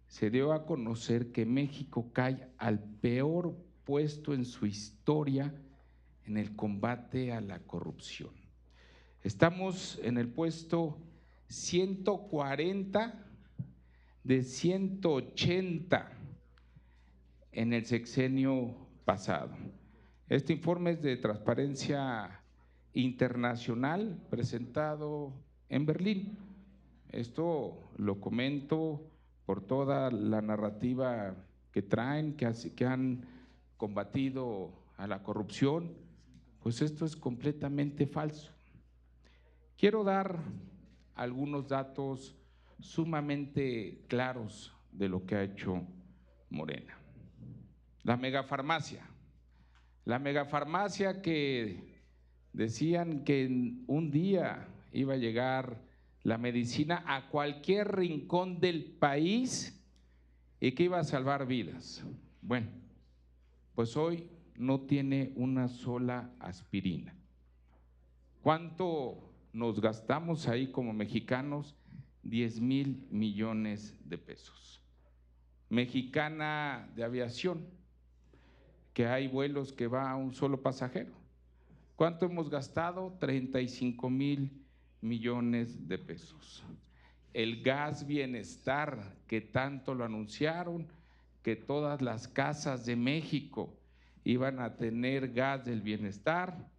se dio a conocer que México cae al peor puesto en su historia en el combate a la corrupción. Estamos en el puesto 140 de 180 en el sexenio pasado. Este informe es de Transparencia Internacional presentado en Berlín. Esto lo comento por toda la narrativa que traen, que han combatido a la corrupción, pues esto es completamente falso. Quiero dar algunos datos sumamente claros de lo que ha hecho Morena. La megafarmacia que decían que en un día iba a llegar la medicina a cualquier rincón del país y que iba a salvar vidas. Bueno, pues hoy no tiene una sola aspirina. ¿Cuánto nos gastamos ahí como mexicanos? 10,000 millones de pesos. Mexicana de Aviación, que hay vuelos que va a un solo pasajero. ¿Cuánto hemos gastado? 35,000 millones de pesos. El gas bienestar, que tanto lo anunciaron, que todas las casas de México iban a tener gas del bienestar.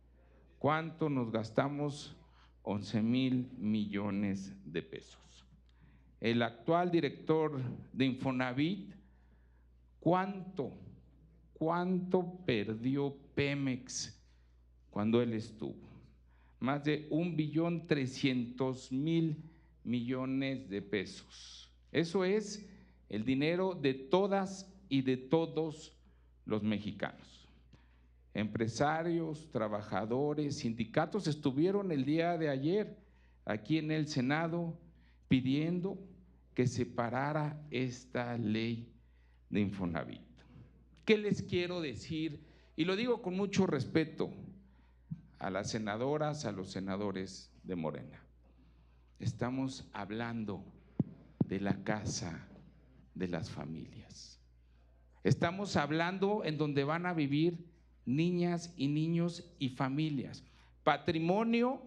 ¿Cuánto nos gastamos? 11,000 millones de pesos. El actual director de Infonavit, ¿cuánto perdió Pemex cuando él estuvo? Más de 1,300,000 millones de pesos. Eso es el dinero de todas y de todos los mexicanos. Empresarios, trabajadores, sindicatos estuvieron el día de ayer aquí en el Senado pidiendo que se parara esta ley de Infonavit. ¿Qué les quiero decir? Y lo digo con mucho respeto a las senadoras, a los senadores de Morena. Estamos hablando de la casa de las familias. Estamos hablando en donde van a vivir niñas y niños y familias. Patrimonio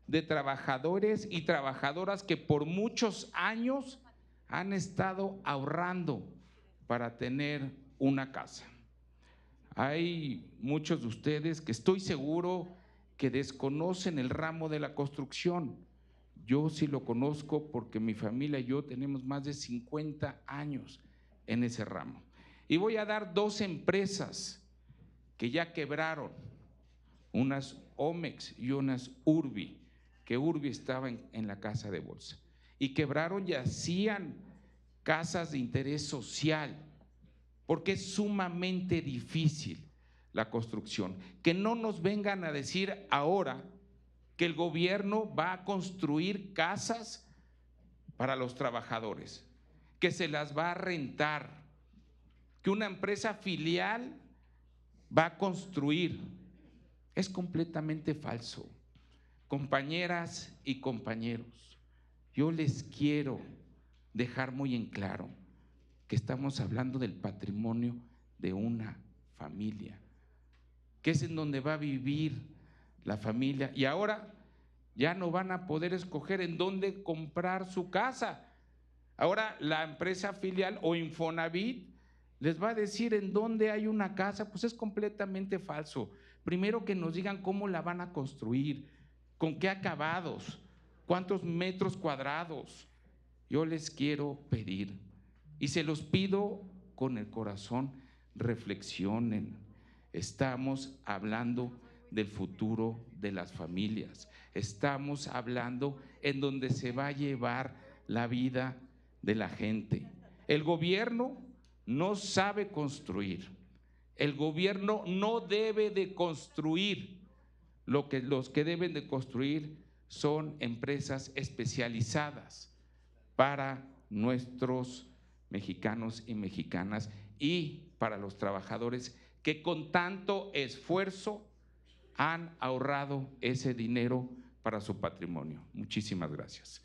de trabajadores y trabajadoras que por muchos años han estado ahorrando para tener una casa. Hay muchos de ustedes que estoy seguro que desconocen el ramo de la construcción. Yo sí lo conozco porque mi familia y yo tenemos más de 50 años en ese ramo. Y voy a dar dos empresas que ya quebraron, unas Omex y unas Urbi, que Urbi estaba en la casa de bolsa, y quebraron y hacían casas de interés social, porque es sumamente difícil la construcción. Que no nos vengan a decir ahora que el gobierno va a construir casas para los trabajadores, que se las va a rentar, que una empresa filial va a construir. Es completamente falso. Compañeras y compañeros, yo les quiero dejar muy en claro que estamos hablando del patrimonio de una familia, que es en donde va a vivir la familia, y ahora ya no van a poder escoger en dónde comprar su casa. Ahora la empresa filial o Infonavit les va a decir en dónde hay una casa. Pues es completamente falso. Primero que nos digan cómo la van a construir, con qué acabados, cuántos metros cuadrados. Yo les quiero pedir, y se los pido con el corazón, reflexionen. Estamos hablando del futuro de las familias. Estamos hablando en donde se va a llevar la vida de la gente. El gobierno no sabe construir. El gobierno no debe de construir. Los que deben de construir son empresas especializadas para nuestros mexicanos y mexicanas y para los trabajadores que con tanto esfuerzo han ahorrado ese dinero para su patrimonio. Muchísimas gracias.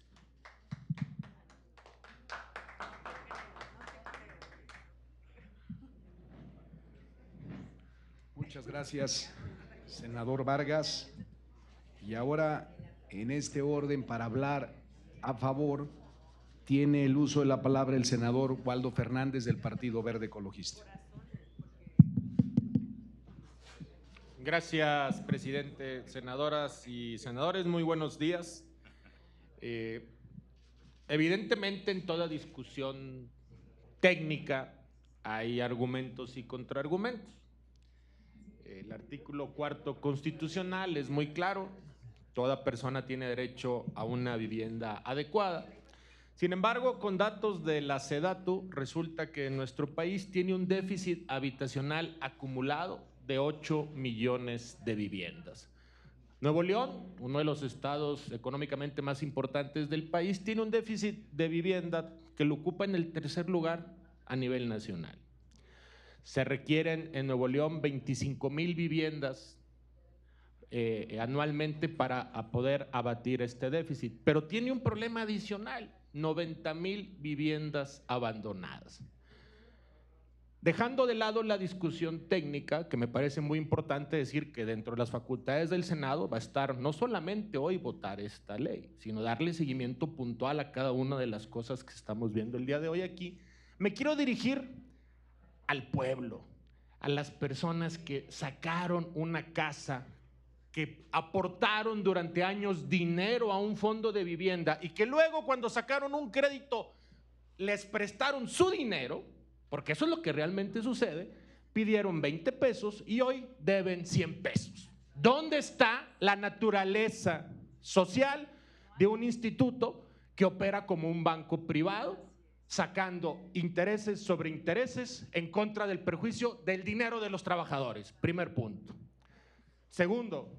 Muchas gracias, senador Vargas. Y ahora, en este orden, para hablar a favor, tiene el uso de la palabra el senador Waldo Fernández del Partido Verde Ecologista. Gracias, presidente. Senadoras y senadores, muy buenos días. Evidentemente, en toda discusión técnica hay argumentos y contraargumentos. El artículo 4 constitucional es muy claro: toda persona tiene derecho a una vivienda adecuada. Sin embargo, con datos de la SEDATU, resulta que nuestro país tiene un déficit habitacional acumulado de 8 millones de viviendas. Nuevo León, uno de los estados económicamente más importantes del país, tiene un déficit de vivienda que lo ocupa en el tercer lugar a nivel nacional. Se requieren en Nuevo León 25,000 viviendas anualmente para poder abatir este déficit, pero tiene un problema adicional: 90,000 viviendas abandonadas. Dejando de lado la discusión técnica, que me parece muy importante decir que dentro de las facultades del Senado va a estar no solamente hoy votar esta ley, sino darle seguimiento puntual a cada una de las cosas que estamos viendo el día de hoy aquí. Me quiero dirigir al pueblo, a las personas que sacaron una casa, que aportaron durante años dinero a un fondo de vivienda y que luego, cuando sacaron un crédito, les prestaron su dinero, porque eso es lo que realmente sucede, pidieron 20 pesos y hoy deben 100 pesos. ¿Dónde está la naturaleza social de un instituto que opera como un banco privado, sacando intereses sobre intereses en contra del perjuicio del dinero de los trabajadores? Primer punto. Segundo,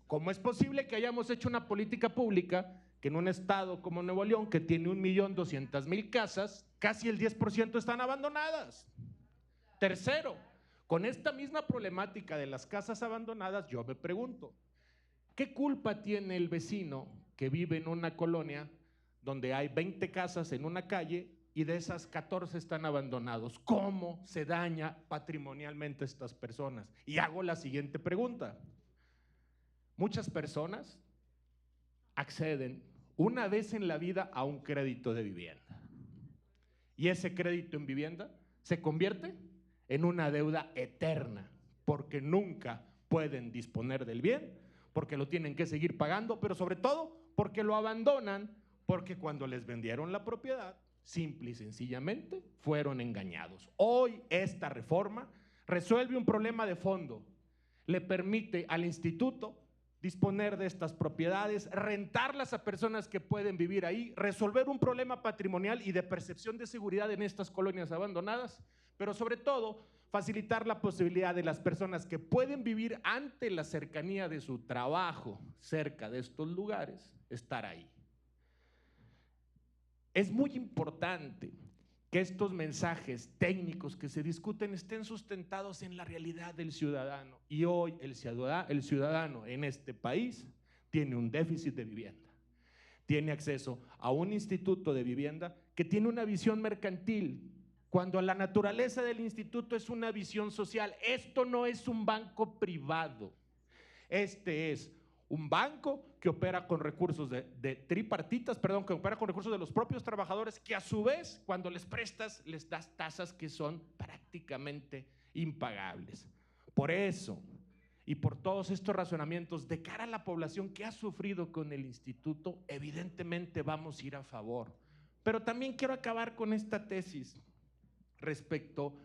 ¿cómo es posible que hayamos hecho una política pública que en un estado como Nuevo León, que tiene 1,200,000 casas, casi el 10% están abandonadas? Tercero, con esta misma problemática de las casas abandonadas, yo me pregunto, ¿qué culpa tiene el vecino que vive en una colonia donde hay 20 casas en una calle y de esas 14 están abandonados? ¿Cómo se daña patrimonialmente a estas personas? Y hago la siguiente pregunta: muchas personas acceden una vez en la vida a un crédito de vivienda. Y ese crédito en vivienda se convierte en una deuda eterna, porque nunca pueden disponer del bien, porque lo tienen que seguir pagando, pero sobre todo porque lo abandonan, porque cuando les vendieron la propiedad, simple y sencillamente fueron engañados. Hoy esta reforma resuelve un problema de fondo, le permite al instituto disponer de estas propiedades, rentarlas a personas que pueden vivir ahí, resolver un problema patrimonial y de percepción de seguridad en estas colonias abandonadas, pero sobre todo facilitar la posibilidad de las personas que pueden vivir ante la cercanía de su trabajo cerca de estos lugares, estar ahí. Es muy importante que estos mensajes técnicos que se discuten estén sustentados en la realidad del ciudadano. Y hoy el ciudadano en este país tiene un déficit de vivienda. Tiene acceso a un instituto de vivienda que tiene una visión mercantil, cuando la naturaleza del instituto es una visión social. Esto no es un banco privado. Este es un banco que opera con recursos que opera con recursos de los propios trabajadores, que a su vez, cuando les prestas, les das tasas que son prácticamente impagables. Por eso, y por todos estos razonamientos, de cara a la población que ha sufrido con el instituto, evidentemente vamos a ir a favor. Pero también quiero acabar con esta tesis respecto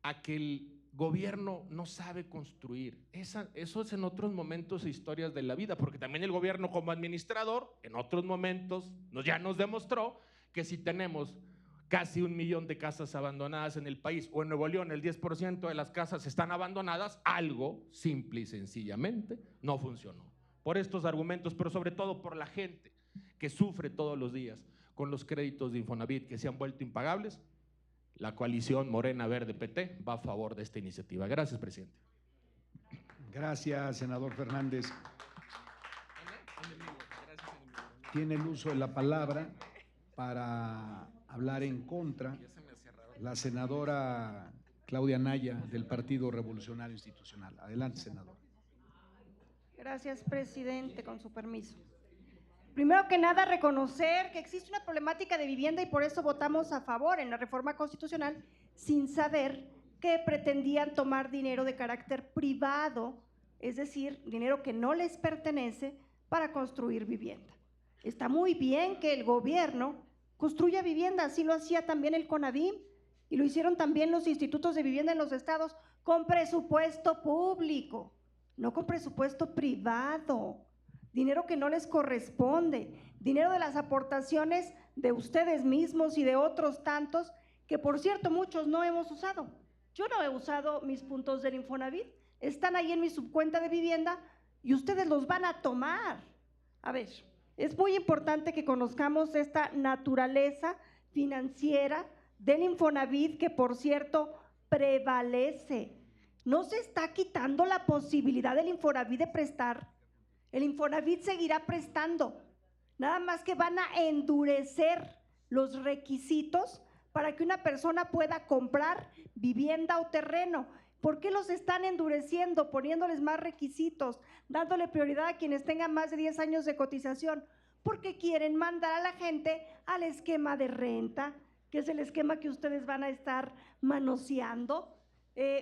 a que el gobierno no sabe construir. Eso es en otros momentos e historias de la vida, porque también el gobierno como administrador en otros momentos ya nos demostró que si tenemos casi 1 millón de casas abandonadas en el país, o en Nuevo León el 10% de las casas están abandonadas, algo simple y sencillamente no funcionó. Por estos argumentos, pero sobre todo por la gente que sufre todos los días con los créditos de Infonavit que se han vuelto impagables, la coalición Morena Verde PT va a favor de esta iniciativa. Gracias, presidente. Gracias, senador Fernández. Tiene el uso de la palabra para hablar en contra la senadora Claudia Naya, del Partido Revolucionario Institucional. Adelante, senador. Gracias, presidente, con su permiso. Primero que nada, reconocer que existe una problemática de vivienda y por eso votamos a favor en la reforma constitucional sin saber que pretendían tomar dinero de carácter privado, es decir, dinero que no les pertenece para construir vivienda. Está muy bien que el gobierno construya vivienda, así lo hacía también el CONAVIM y lo hicieron también los institutos de vivienda en los estados con presupuesto público, no con presupuesto privado. Dinero que no les corresponde, dinero de las aportaciones de ustedes mismos y de otros tantos, que por cierto muchos no hemos usado. Yo no he usado mis puntos del Infonavit, están ahí en mi subcuenta de vivienda y ustedes los van a tomar. A ver, es muy importante que conozcamos esta naturaleza financiera del Infonavit, que por cierto prevalece. No se está quitando la posibilidad del Infonavit de prestar. El Infonavit seguirá prestando, nada más que van a endurecer los requisitos para que una persona pueda comprar vivienda o terreno. ¿Por qué los están endureciendo, poniéndoles más requisitos, dándole prioridad a quienes tengan más de 10 años de cotización? Porque quieren mandar a la gente al esquema de renta, que es el esquema que ustedes van a estar manoseando.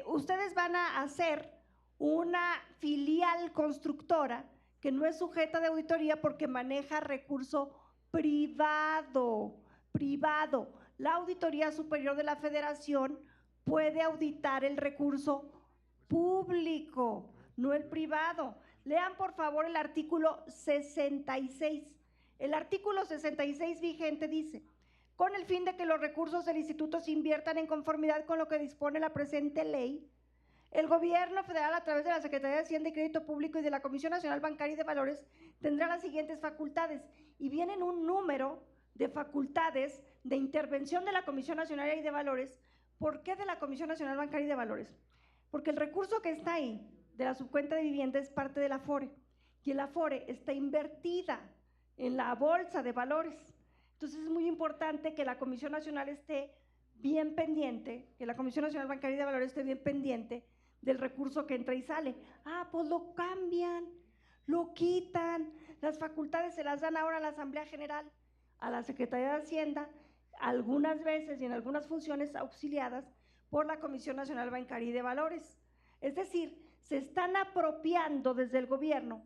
Ustedes van a hacer una filial constructora que no es sujeta de auditoría porque maneja recurso privado. La Auditoría Superior de la Federación puede auditar el recurso público, no el privado. Lean por favor el artículo 66. El artículo 66 vigente dice: con el fin de que los recursos del instituto se inviertan en conformidad con lo que dispone la presente ley, el gobierno federal, a través de la Secretaría de Hacienda y Crédito Público y de la Comisión Nacional Bancaria y de Valores, tendrá las siguientes facultades. Y vienen un número de facultades de intervención de la Comisión Nacional y de Valores. ¿Por qué de la Comisión Nacional Bancaria y de Valores? Porque el recurso que está ahí, de la subcuenta de vivienda, es parte del Afore. Y el Afore está invertida en la Bolsa de Valores. Entonces es muy importante que la Comisión Nacional esté bien pendiente, que la Comisión Nacional Bancaria y de Valores esté bien pendiente del recurso que entra y sale. Ah, pues lo cambian, lo quitan, Las facultades se las dan ahora a la Asamblea General, a la Secretaría de Hacienda, algunas veces y en algunas funciones auxiliadas por la Comisión Nacional Bancaria y de Valores. Es decir, se están apropiando desde el gobierno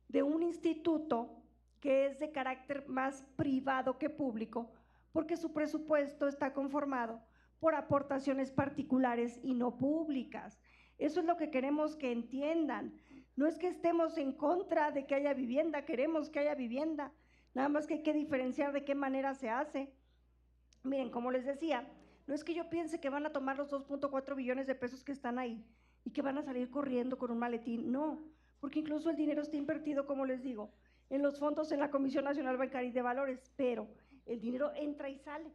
de un instituto que es de carácter más privado que público, porque su presupuesto está conformado por aportaciones particulares y no públicas. Eso es lo que queremos que entiendan. No es que estemos en contra de que haya vivienda, queremos que haya vivienda, nada más que hay que diferenciar de qué manera se hace. Miren, como les decía, no es que yo piense que van a tomar los 2.4 billones de pesos que están ahí y que van a salir corriendo con un maletín, no, porque incluso el dinero está invertido, como les digo, en los fondos en la Comisión Nacional Bancaria y de Valores, pero el dinero entra y sale.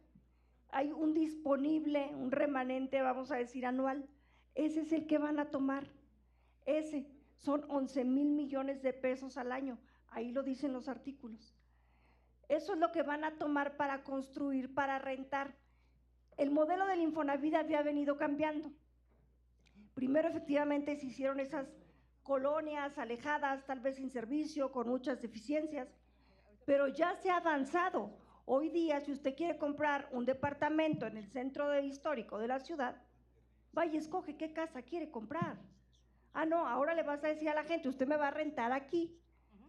Hay un disponible, un remanente, vamos a decir, anual. Ese es el que van a tomar. Ese son 11,000 millones de pesos al año. Ahí lo dicen los artículos. Eso es lo que van a tomar para construir, para rentar. El modelo del Infonavit había venido cambiando. Primero, efectivamente, se hicieron esas colonias alejadas, tal vez sin servicio, con muchas deficiencias, pero ya se ha avanzado. Hoy día, si usted quiere comprar un departamento en el centro histórico de la ciudad, vaya, escoge qué casa quiere comprar. Ah, no, ahora le vas a decir a la gente, usted me va a rentar aquí,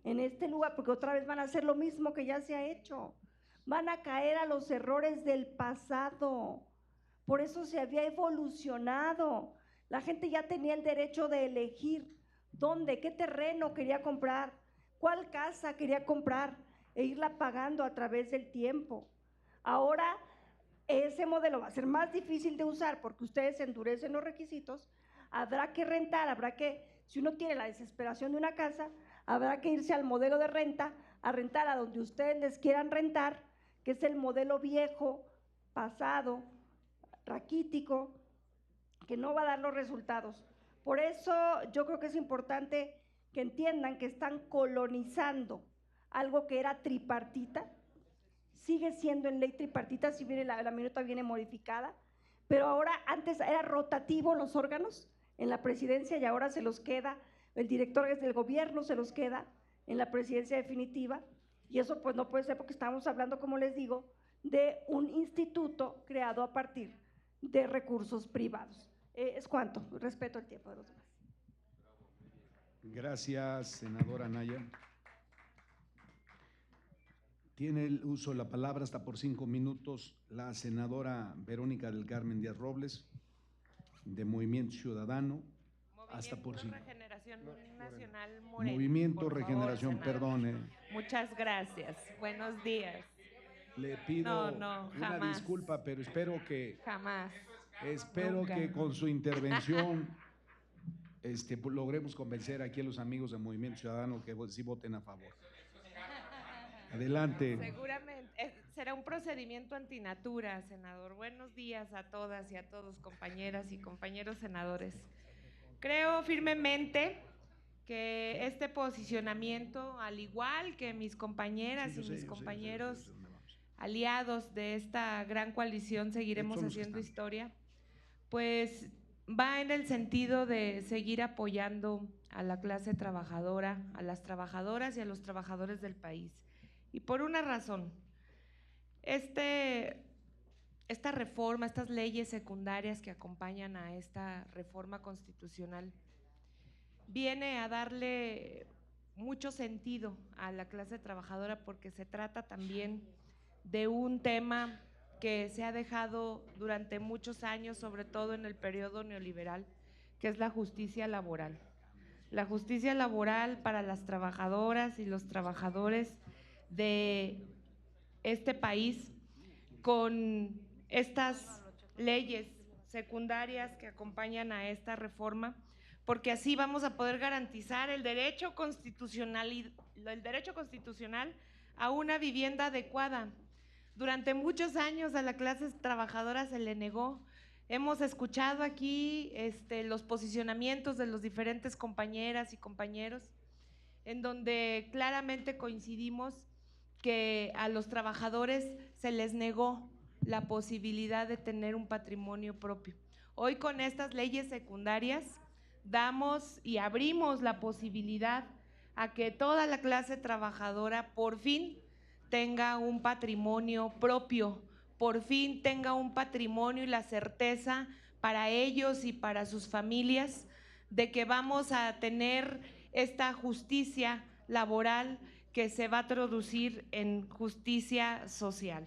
en este lugar, porque otra vez van a hacer lo mismo que ya se ha hecho. Van a caer a los errores del pasado. Por eso se había evolucionado. La gente ya tenía el derecho de elegir dónde, qué terreno quería comprar, cuál casa quería comprar e irla pagando a través del tiempo. Ahora ese modelo va a ser más difícil de usar porque ustedes endurecen los requisitos, habrá que rentar, habrá que, si uno tiene la desesperación de una casa, habrá que irse al modelo de renta, a rentar a donde ustedes les quieran rentar, que es el modelo viejo, pasado, raquítico, que no va a dar los resultados. Por eso yo creo que es importante que entiendan que están colonizando algo que era tripartita, sigue siendo en ley tripartita, si viene la minuta viene modificada, pero ahora antes era rotativo los órganos en la presidencia y ahora se los queda, el director del gobierno se los queda en la presidencia definitiva, y eso pues no puede ser porque estamos hablando, como les digo, de un instituto creado a partir de recursos privados. Es cuanto, respeto el tiempo de los demás. Gracias, senadora Anaya. Tiene el uso de la palabra hasta por 5 minutos la senadora Verónica del Carmen Díaz Robles, de Movimiento Ciudadano, hasta por 5. Regeneración Nacional Morena. Movimiento Regeneración, perdone. Muchas gracias. Buenos días. Le pido No, una jamás. disculpa, pero espero que Jamás. espero Nunca. que con su intervención logremos convencer aquí a los amigos del Movimiento Ciudadano que sí voten a favor. Adelante. Seguramente será un procedimiento antinatura, senador. Buenos días a todas y a todos, compañeras y compañeros senadores. Creo firmemente que este posicionamiento, al igual que mis compañeras y mis compañeros aliados de esta gran coalición, seguiremos haciendo historia, pues va en el sentido de seguir apoyando a la clase trabajadora, a las trabajadoras y a los trabajadores del país. Y por una razón, esta reforma, estas leyes secundarias que acompañan a esta reforma constitucional, viene a darle mucho sentido a la clase trabajadora porque se trata también de un tema que se ha dejado durante muchos años, sobre todo en el periodo neoliberal, que es la justicia laboral. La justicia laboral para las trabajadoras y los trabajadores de este país, con estas leyes secundarias que acompañan a esta reforma, porque así vamos a poder garantizar el derecho constitucional a una vivienda adecuada. Durante muchos años a la clase trabajadora se le negó. Hemos escuchado aquí los posicionamientos de los diferentes compañeras y compañeros, en donde claramente coincidimos que a los trabajadores se les negó la posibilidad de tener un patrimonio propio. Hoy con estas leyes secundarias damos y abrimos la posibilidad a que toda la clase trabajadora por fin tenga un patrimonio propio, por fin tenga un patrimonio y la certeza para ellos y para sus familias de que vamos a tener esta justicia laboral que se va a traducir en justicia social.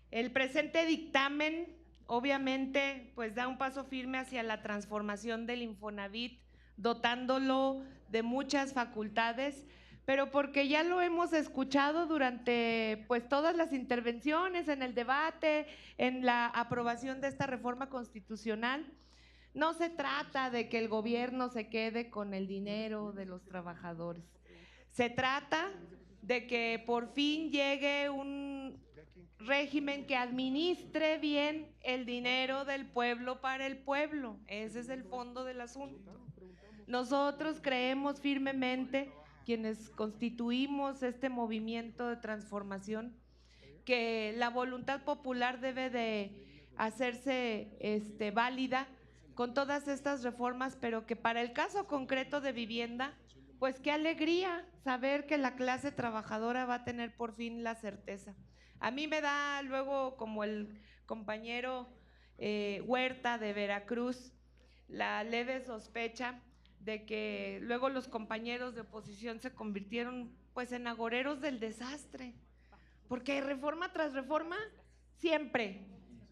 El presente dictamen, obviamente, pues da un paso firme hacia la transformación del Infonavit, dotándolo de muchas facultades, pero porque ya lo hemos escuchado durante pues todas las intervenciones, en el debate, en la aprobación de esta reforma constitucional. No se trata de que el gobierno se quede con el dinero de los trabajadores. Se trata de que por fin llegue un régimen que administre bien el dinero del pueblo para el pueblo. Ese es el fondo del asunto. Nosotros creemos firmemente, quienes constituimos este movimiento de transformación, que la voluntad popular debe de hacerse válida con todas estas reformas, pero que para el caso concreto de vivienda, pues qué alegría saber que la clase trabajadora va a tener por fin la certeza. A mí me da luego, como el compañero Huerta de Veracruz, la leve sospecha de que luego los compañeros de oposición se convirtieron pues en agoreros del desastre, porque reforma tras reforma, siempre,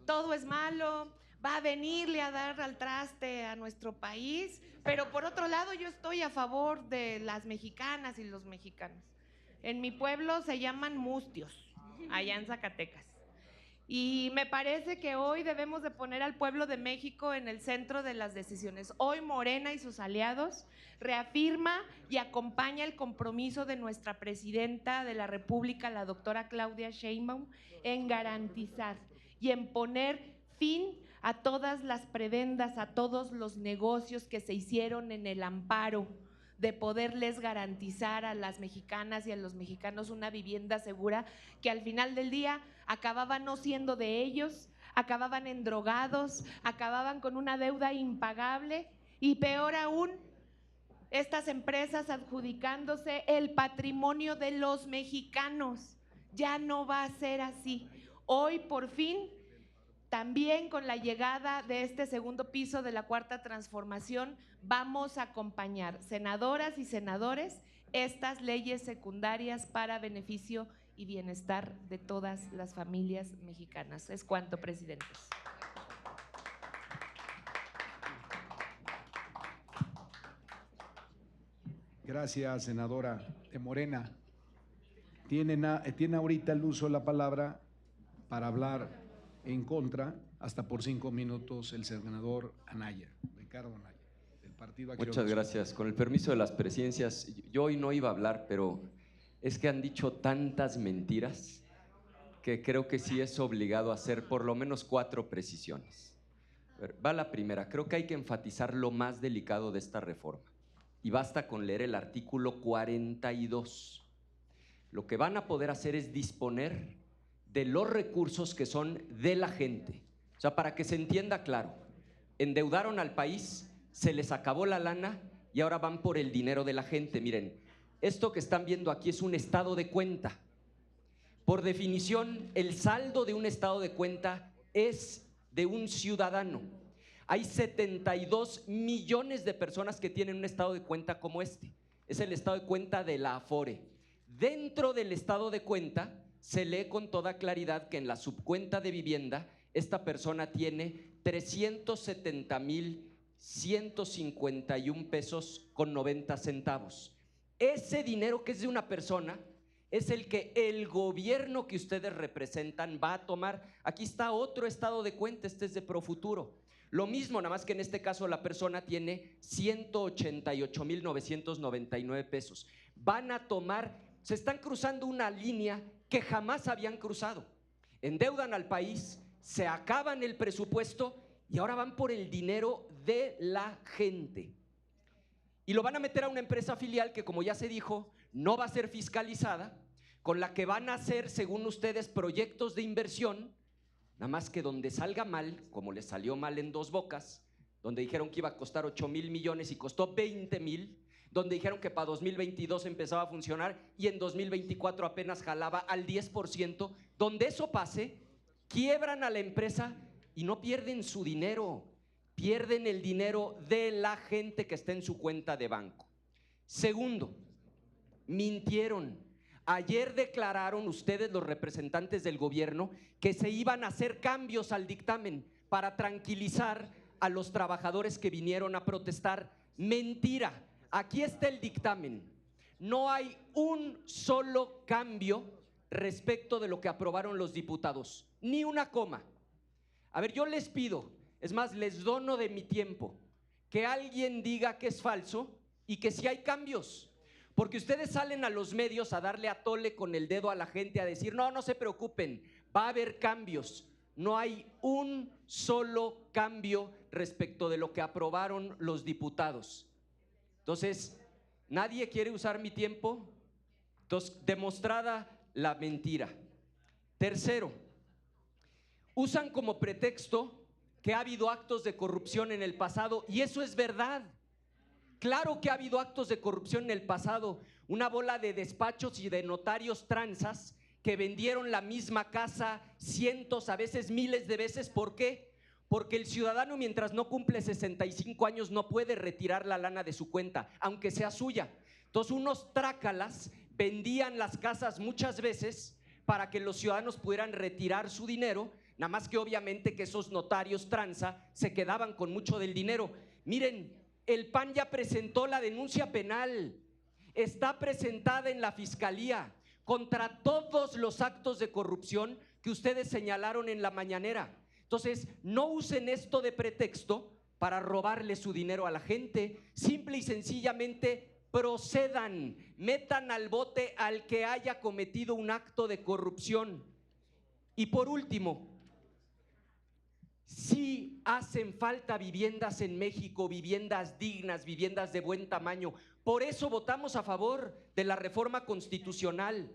todo es malo, va a venirle a dar al traste a nuestro país, pero por otro lado yo estoy a favor de las mexicanas y los mexicanos. En mi pueblo se llaman mustios, allá en Zacatecas. Y me parece que hoy debemos de poner al pueblo de México en el centro de las decisiones. Hoy Morena y sus aliados reafirma y acompaña el compromiso de nuestra presidenta de la República, la doctora Claudia Sheinbaum, en garantizar y en poner fin a todas las prebendas, a todos los negocios que se hicieron en el amparo de poderles garantizar a las mexicanas y a los mexicanos una vivienda segura, que al final del día acababan no siendo de ellos, acababan endrogados, acababan con una deuda impagable y peor aún, estas empresas adjudicándose el patrimonio de los mexicanos. Ya no va a ser así. Hoy por fin, también con la llegada de este segundo piso de la Cuarta Transformación, vamos a acompañar, senadoras y senadores, estas leyes secundarias para beneficio y bienestar de todas las familias mexicanas. Es cuanto, presidentes. Gracias, senadora de Morena. Tiene ahorita el uso de la palabra para hablar en contra, hasta por 5 minutos, el senador Anaya, Ricardo Anaya, del Partido Acción Muchas Nacional. gracias. Con el permiso de las presidencias, yo hoy no iba a hablar, pero es que han dicho tantas mentiras que creo que sí es obligado a hacer por lo menos 4 precisiones. A ver, va la primera. Creo que hay que enfatizar lo más delicado de esta reforma. Y basta con leer el artículo 42. Lo que van a poder hacer es disponer de los recursos que son de la gente. O sea, para que se entienda claro, endeudaron al país, se les acabó la lana y ahora van por el dinero de la gente. Miren, esto que están viendo aquí es un estado de cuenta. Por definición, el saldo de un estado de cuenta es de un ciudadano. Hay 72 millones de personas que tienen un estado de cuenta como este. Es el estado de cuenta de la Afore. Dentro del estado de cuenta se lee con toda claridad que en la subcuenta de vivienda esta persona tiene 370,151 pesos con 90 centavos. Ese dinero que es de una persona es el que el gobierno que ustedes representan va a tomar. Aquí está otro estado de cuenta, este es de Profuturo. Lo mismo, nada más que en este caso la persona tiene 188,999 pesos. Van a tomar, se están cruzando una línea que jamás habían cruzado. Endeudan al país, se acaban el presupuesto y ahora van por el dinero de la gente. Y lo van a meter a una empresa filial que, como ya se dijo, no va a ser fiscalizada, con la que van a hacer, según ustedes, proyectos de inversión, nada más que donde salga mal, como les salió mal en Dos Bocas, donde dijeron que iba a costar 8,000 millones y costó 20,000, donde dijeron que para 2022 empezaba a funcionar y en 2024 apenas jalaba al 10%, donde eso pase, quiebran a la empresa y no pierden su dinero, pierden el dinero de la gente que está en su cuenta de banco. Segundo, mintieron. Ayer declararon ustedes, los representantes del gobierno, que se iban a hacer cambios al dictamen para tranquilizar a los trabajadores que vinieron a protestar. Mentira. Aquí está el dictamen. No hay un solo cambio respecto de lo que aprobaron los diputados, ni una coma. A ver, yo les pido, es más, les dono de mi tiempo, que alguien diga que es falso y que sí hay cambios. Porque ustedes salen a los medios a darle a tole con el dedo a la gente, a decir, no, no se preocupen, va a haber cambios. No hay un solo cambio respecto de lo que aprobaron los diputados. Entonces, ¿nadie quiere usar mi tiempo? Entonces, demostrada la mentira. Tercero, usan como pretexto que ha habido actos de corrupción en el pasado, y eso es verdad. Claro que ha habido actos de corrupción en el pasado, una bola de despachos y de notarios tranzas que vendieron la misma casa cientos, a veces miles de veces. ¿Por qué? Porque el ciudadano, mientras no cumple 65 años, no puede retirar la lana de su cuenta, aunque sea suya. Entonces, unos trácalas vendían las casas muchas veces para que los ciudadanos pudieran retirar su dinero, nada más que obviamente que esos notarios tranza se quedaban con mucho del dinero. Miren, el PAN ya presentó la denuncia penal, está presentada en la Fiscalía contra todos los actos de corrupción que ustedes señalaron en la mañanera. Entonces, no usen esto de pretexto para robarle su dinero a la gente, simple y sencillamente procedan, metan al bote al que haya cometido un acto de corrupción. Y por último, sí hacen falta viviendas en México, viviendas dignas, viviendas de buen tamaño. Por eso votamos a favor de la reforma constitucional.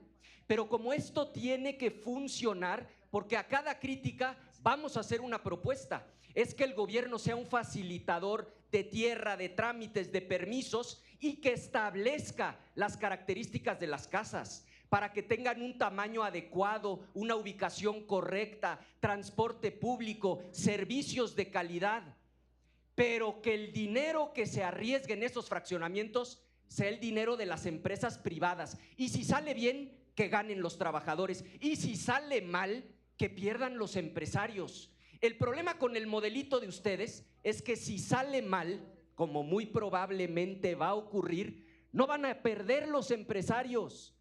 Pero como esto tiene que funcionar, porque a cada crítica vamos a hacer una propuesta, es que el gobierno sea un facilitador de tierra, de trámites, de permisos, y que establezca las características de las casas para que tengan un tamaño adecuado, una ubicación correcta, transporte público, servicios de calidad, pero que el dinero que se arriesgue en esos fraccionamientos sea el dinero de las empresas privadas. Y si sale bien, que ganen los trabajadores, y si sale mal, que pierdan los empresarios. El problema con el modelito de ustedes es que si sale mal, como muy probablemente va a ocurrir, no van a perder los empresarios,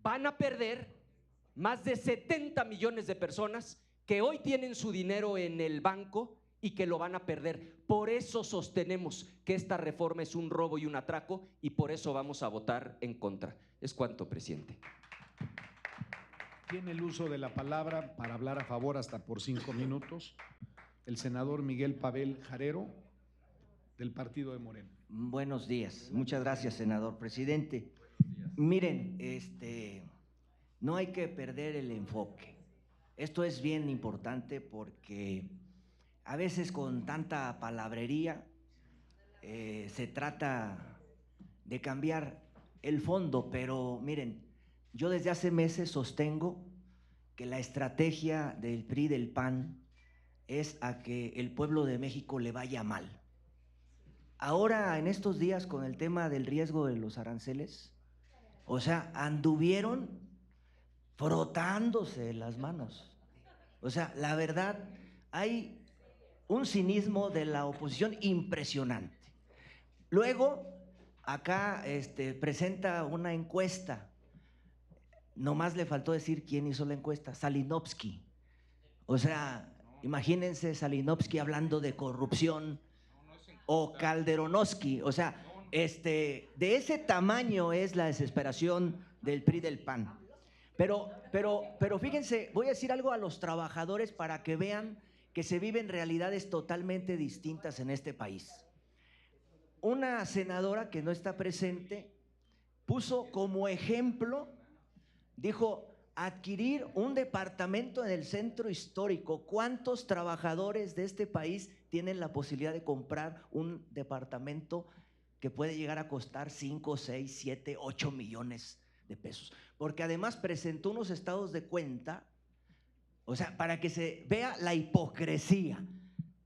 van a perder más de 70 millones de personas que hoy tienen su dinero en el banco y que lo van a perder. Por eso sostenemos que esta reforma es un robo y un atraco, y por eso vamos a votar en contra. Es cuanto, presidente. Tiene el uso de la palabra para hablar a favor hasta por 5 minutos el senador Miguel Pavel Jarero, del partido de Morena. Buenos días. Muchas gracias, senador presidente. Miren, no hay que perder el enfoque. Esto es bien importante porque a veces con tanta palabrería se trata de cambiar el fondo, pero miren, yo desde hace meses sostengo que la estrategia del PRI y del PAN es a que el pueblo de México le vaya mal. Ahora, en estos días, con el tema del riesgo de los aranceles, o sea, anduvieron frotándose las manos. O sea, la verdad, hay un cinismo de la oposición impresionante. Luego, acá presenta una encuesta. Nomás le faltó decir quién hizo la encuesta, Salinowski. O sea, imagínense Salinowski hablando de corrupción, o Calderonowski. O sea, de ese tamaño es la desesperación del PRI del PAN. Pero fíjense, voy a decir algo a los trabajadores para que vean que se viven realidades totalmente distintas en este país. Una senadora que no está presente puso como ejemplo, dijo, adquirir un departamento en el centro histórico. ¿Cuántos trabajadores de este país tienen la posibilidad de comprar un departamento que puede llegar a costar 5, 6, 7, 8 millones de pesos. Porque además presentó unos estados de cuenta, o sea, para que se vea la hipocresía,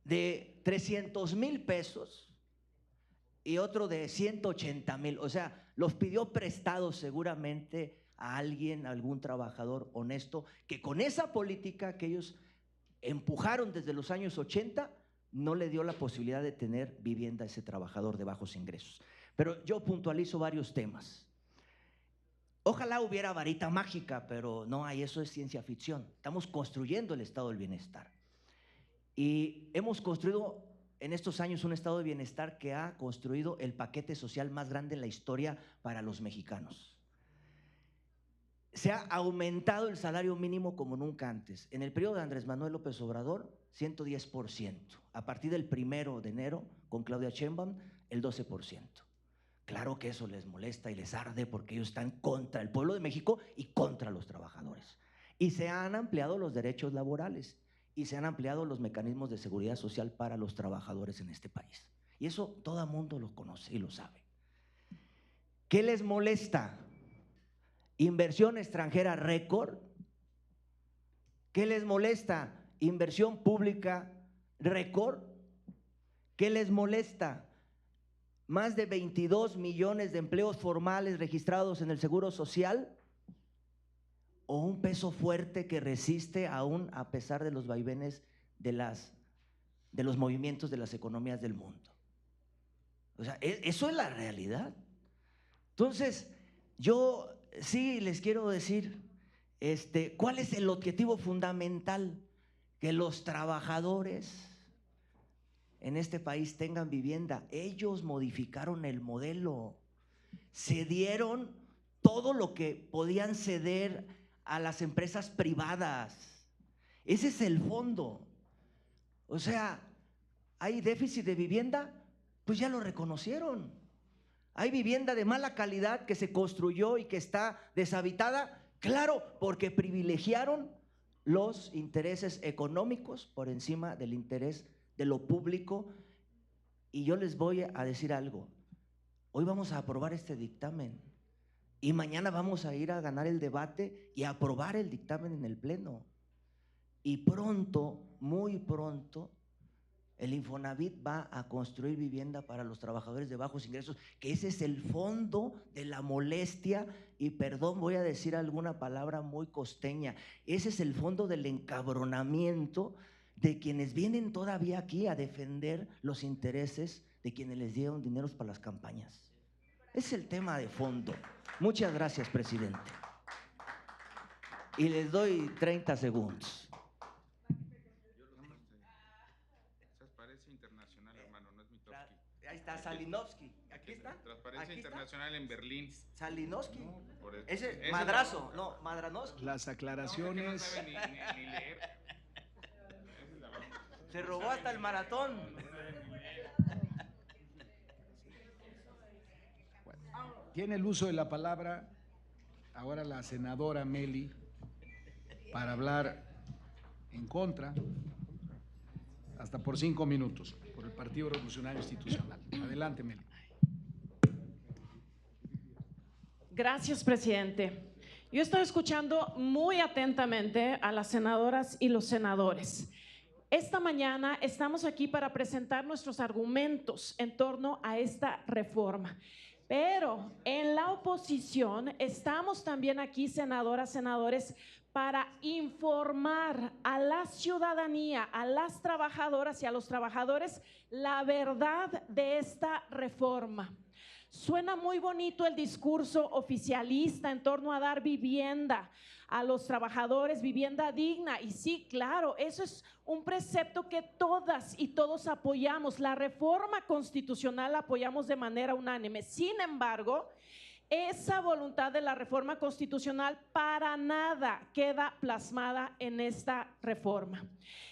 de 300,000 pesos y otro de 180,000. O sea, los pidió prestados seguramente a alguien, a algún trabajador honesto, que con esa política que ellos empujaron desde los años 80, no le dio la posibilidad de tener vivienda a ese trabajador de bajos ingresos. Pero yo puntualizo varios temas. Ojalá hubiera varita mágica, pero no hay, eso es ciencia ficción. Estamos construyendo el estado del bienestar. Y hemos construido en estos años un estado de bienestar que ha construido el paquete social más grande en la historia para los mexicanos. Se ha aumentado el salario mínimo como nunca antes. En el periodo de Andrés Manuel López Obrador, 110%. A partir del 1 de enero, con Claudia Sheinbaum, el 12%. Claro que eso les molesta y les arde porque ellos están contra el pueblo de México y contra los trabajadores. Y se han ampliado los derechos laborales y se han ampliado los mecanismos de seguridad social para los trabajadores en este país. Y eso todo el mundo lo conoce y lo sabe. ¿Qué les molesta? Inversión extranjera récord. ¿Qué les molesta? Inversión pública récord. ¿Qué les molesta? Más de 22 millones de empleos formales registrados en el Seguro Social, o un peso fuerte que resiste aún a pesar de los vaivenes de los movimientos de las economías del mundo. O sea, eso es la realidad. Entonces, yo sí les quiero decir, ¿cuál es el objetivo fundamental? Que los trabajadores en este país tengan vivienda. Ellos modificaron el modelo, cedieron todo lo que podían ceder a las empresas privadas. Ese es el fondo. O sea, ¿hay déficit de vivienda? Pues ya lo reconocieron. ¿Hay vivienda de mala calidad que se construyó y que está deshabitada? Claro, porque privilegiaron los intereses económicos por encima del interés de lo público. Y yo les voy a decir algo. Hoy vamos a aprobar este dictamen y mañana vamos a ir a ganar el debate y a aprobar el dictamen en el Pleno. Y pronto, muy pronto, el Infonavit va a construir vivienda para los trabajadores de bajos ingresos, que ese es el fondo de la molestia, y perdón, voy a decir alguna palabra muy costeña, ese es el fondo del encabronamiento de quienes vienen todavía aquí a defender los intereses de quienes les dieron dineros para las campañas. Ese es el tema de fondo. Muchas gracias, presidente. Y les doy 30 segundos. Transparencia Internacional, hermano, no es Mitofsky. Ahí está, Salinovsky. Aquí está. Transparencia Aquí está. Internacional en Berlín. Salinovsky. Por eso. Ese Ese madrazo, no, Madranovsky. Las aclaraciones. No, es que no sabe ni leer. Se robó hasta el maratón. Tiene el uso de la palabra ahora la senadora Meli para hablar en contra, hasta por 5 minutos, por el Partido Revolucionario Institucional. Adelante, Meli. Gracias, presidente. Yo estoy escuchando muy atentamente a las senadoras y los senadores. Esta mañana estamos aquí para presentar nuestros argumentos en torno a esta reforma. Pero en la oposición estamos también aquí, senadoras, senadores, para informar a la ciudadanía, a las trabajadoras y a los trabajadores la verdad de esta reforma. Suena muy bonito el discurso oficialista en torno a dar vivienda a los trabajadores, vivienda digna. Y sí, claro, eso es un precepto que todas y todos apoyamos. La reforma constitucional la apoyamos de manera unánime. Sin embargo, esa voluntad de la reforma constitucional para nada queda plasmada en esta reforma.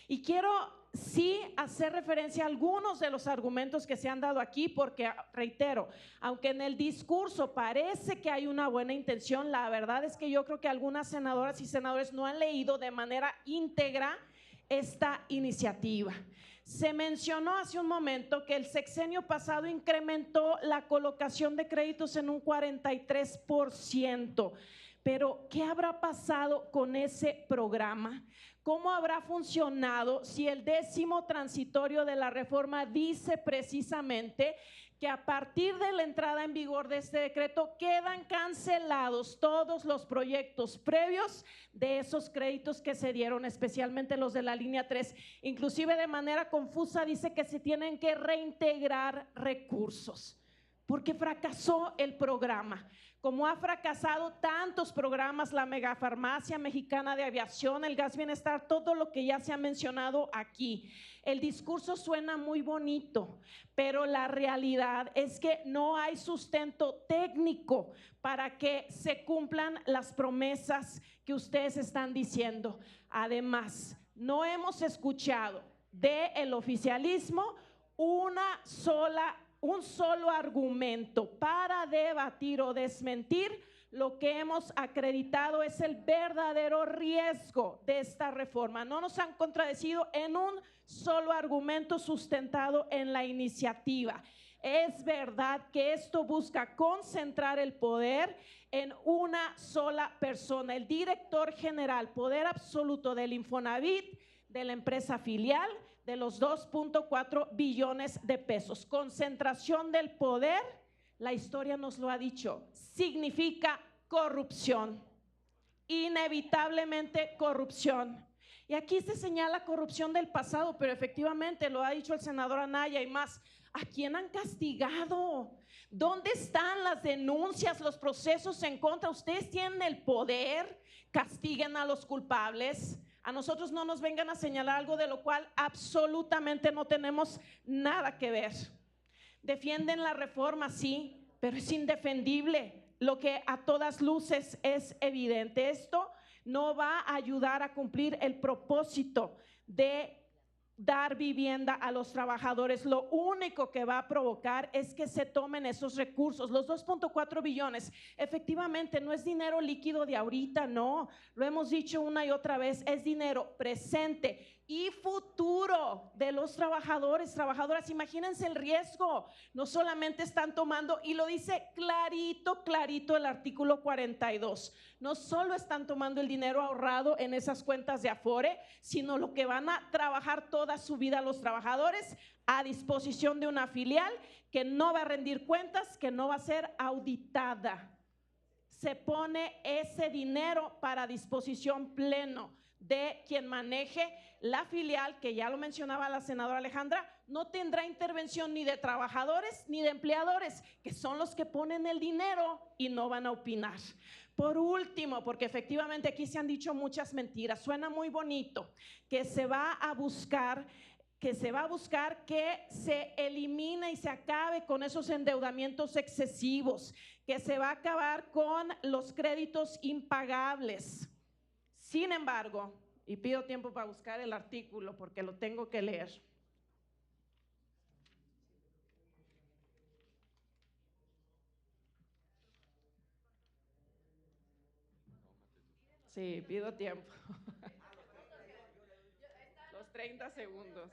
Y quiero sí hacer referencia a algunos de los argumentos que se han dado aquí, porque reitero, aunque en el discurso parece que hay una buena intención, la verdad es que yo creo que algunas senadoras y senadores no han leído de manera íntegra esta iniciativa. Se mencionó hace un momento que el sexenio pasado incrementó la colocación de créditos en un 43%. Pero, ¿qué habrá pasado con ese programa? ¿Cómo habrá funcionado si el 10º transitorio de la reforma dice precisamente que a partir de la entrada en vigor de este decreto quedan cancelados todos los proyectos previos de esos créditos que se dieron, especialmente los de la línea 3? Inclusive de manera confusa dice que se tienen que reintegrar recursos, porque fracasó el programa. Como ha fracasado tantos programas, la Megafarmacia Mexicana de Aviación, el Gas Bienestar, todo lo que ya se ha mencionado aquí. El discurso suena muy bonito, pero la realidad es que no hay sustento técnico para que se cumplan las promesas que ustedes están diciendo. Además, no hemos escuchado del oficialismo un solo argumento para debatir o desmentir lo que hemos acreditado es el verdadero riesgo de esta reforma. No nos han contradecido en un solo argumento sustentado en la iniciativa. Es verdad que esto busca concentrar el poder en una sola persona, el director general, poder absoluto del Infonavit, de la empresa filial, de los 2.4 billones de pesos. Concentración del poder, la historia nos lo ha dicho, significa corrupción, inevitablemente corrupción. Y aquí se señala corrupción del pasado, pero efectivamente lo ha dicho el senador Anaya y más. ¿A quién han castigado? ¿Dónde están las denuncias, los procesos en contra? Ustedes tienen el poder, castiguen a los culpables. A nosotros no nos vengan a señalar algo de lo cual absolutamente no tenemos nada que ver. Defienden la reforma, sí, pero es indefendible. Lo que a todas luces es evidente. Esto no va a ayudar a cumplir el propósito de dar vivienda a los trabajadores. Lo único que va a provocar es que se tomen esos recursos. Los 2.4 billones, efectivamente, no es dinero líquido de ahorita, no. Lo hemos dicho una y otra vez, es dinero presente y futuro de los trabajadores, trabajadoras. Imagínense el riesgo. No solamente están tomando, y lo dice clarito, clarito el artículo 42, no solo están tomando el dinero ahorrado en esas cuentas de Afore, sino lo que van a trabajar toda su vida los trabajadores a disposición de una filial que no va a rendir cuentas, que no va a ser auditada. Se pone ese dinero para disposición pleno de quien maneje la filial, que ya lo mencionaba la senadora Alejandra. No tendrá intervención ni de trabajadores ni de empleadores, que son los que ponen el dinero y no van a opinar. Por último, porque efectivamente aquí se han dicho muchas mentiras, suena muy bonito que se va a buscar que se elimine y se acabe con esos endeudamientos excesivos, que se va a acabar con los créditos impagables. Sin embargo, y pido tiempo para buscar el artículo porque lo tengo que leer. Sí, pido tiempo. Los 30 segundos.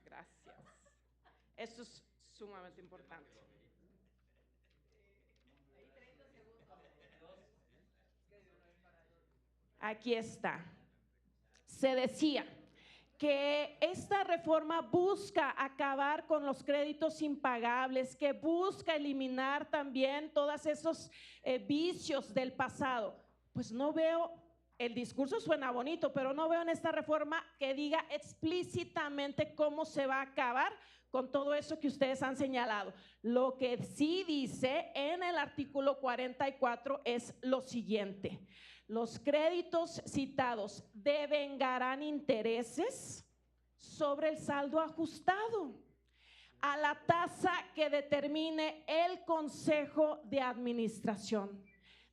Gracias. Esto es sumamente importante. Aquí está. Se decía que esta reforma busca acabar con los créditos impagables, que busca eliminar también todos esos vicios del pasado. Pues no veo, el discurso suena bonito, pero no veo en esta reforma que diga explícitamente cómo se va a acabar con todo eso que ustedes han señalado. Lo que sí dice en el artículo 44 es lo siguiente: los créditos citados devengarán intereses sobre el saldo ajustado a la tasa que determine el Consejo de Administración.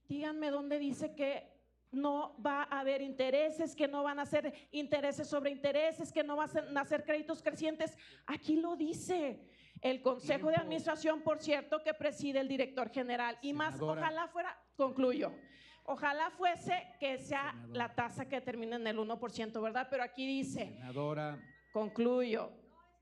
Díganme dónde dice que no va a haber intereses, que no van a ser intereses sobre intereses, que no van a ser créditos crecientes. Aquí lo dice el Consejo de Administración, por cierto, que preside el director general. Y más, ojalá fuera, concluyo, Ojalá fuese que sea la tasa que termine en el 1%, ¿verdad? Pero aquí dice, Senadora, concluyo,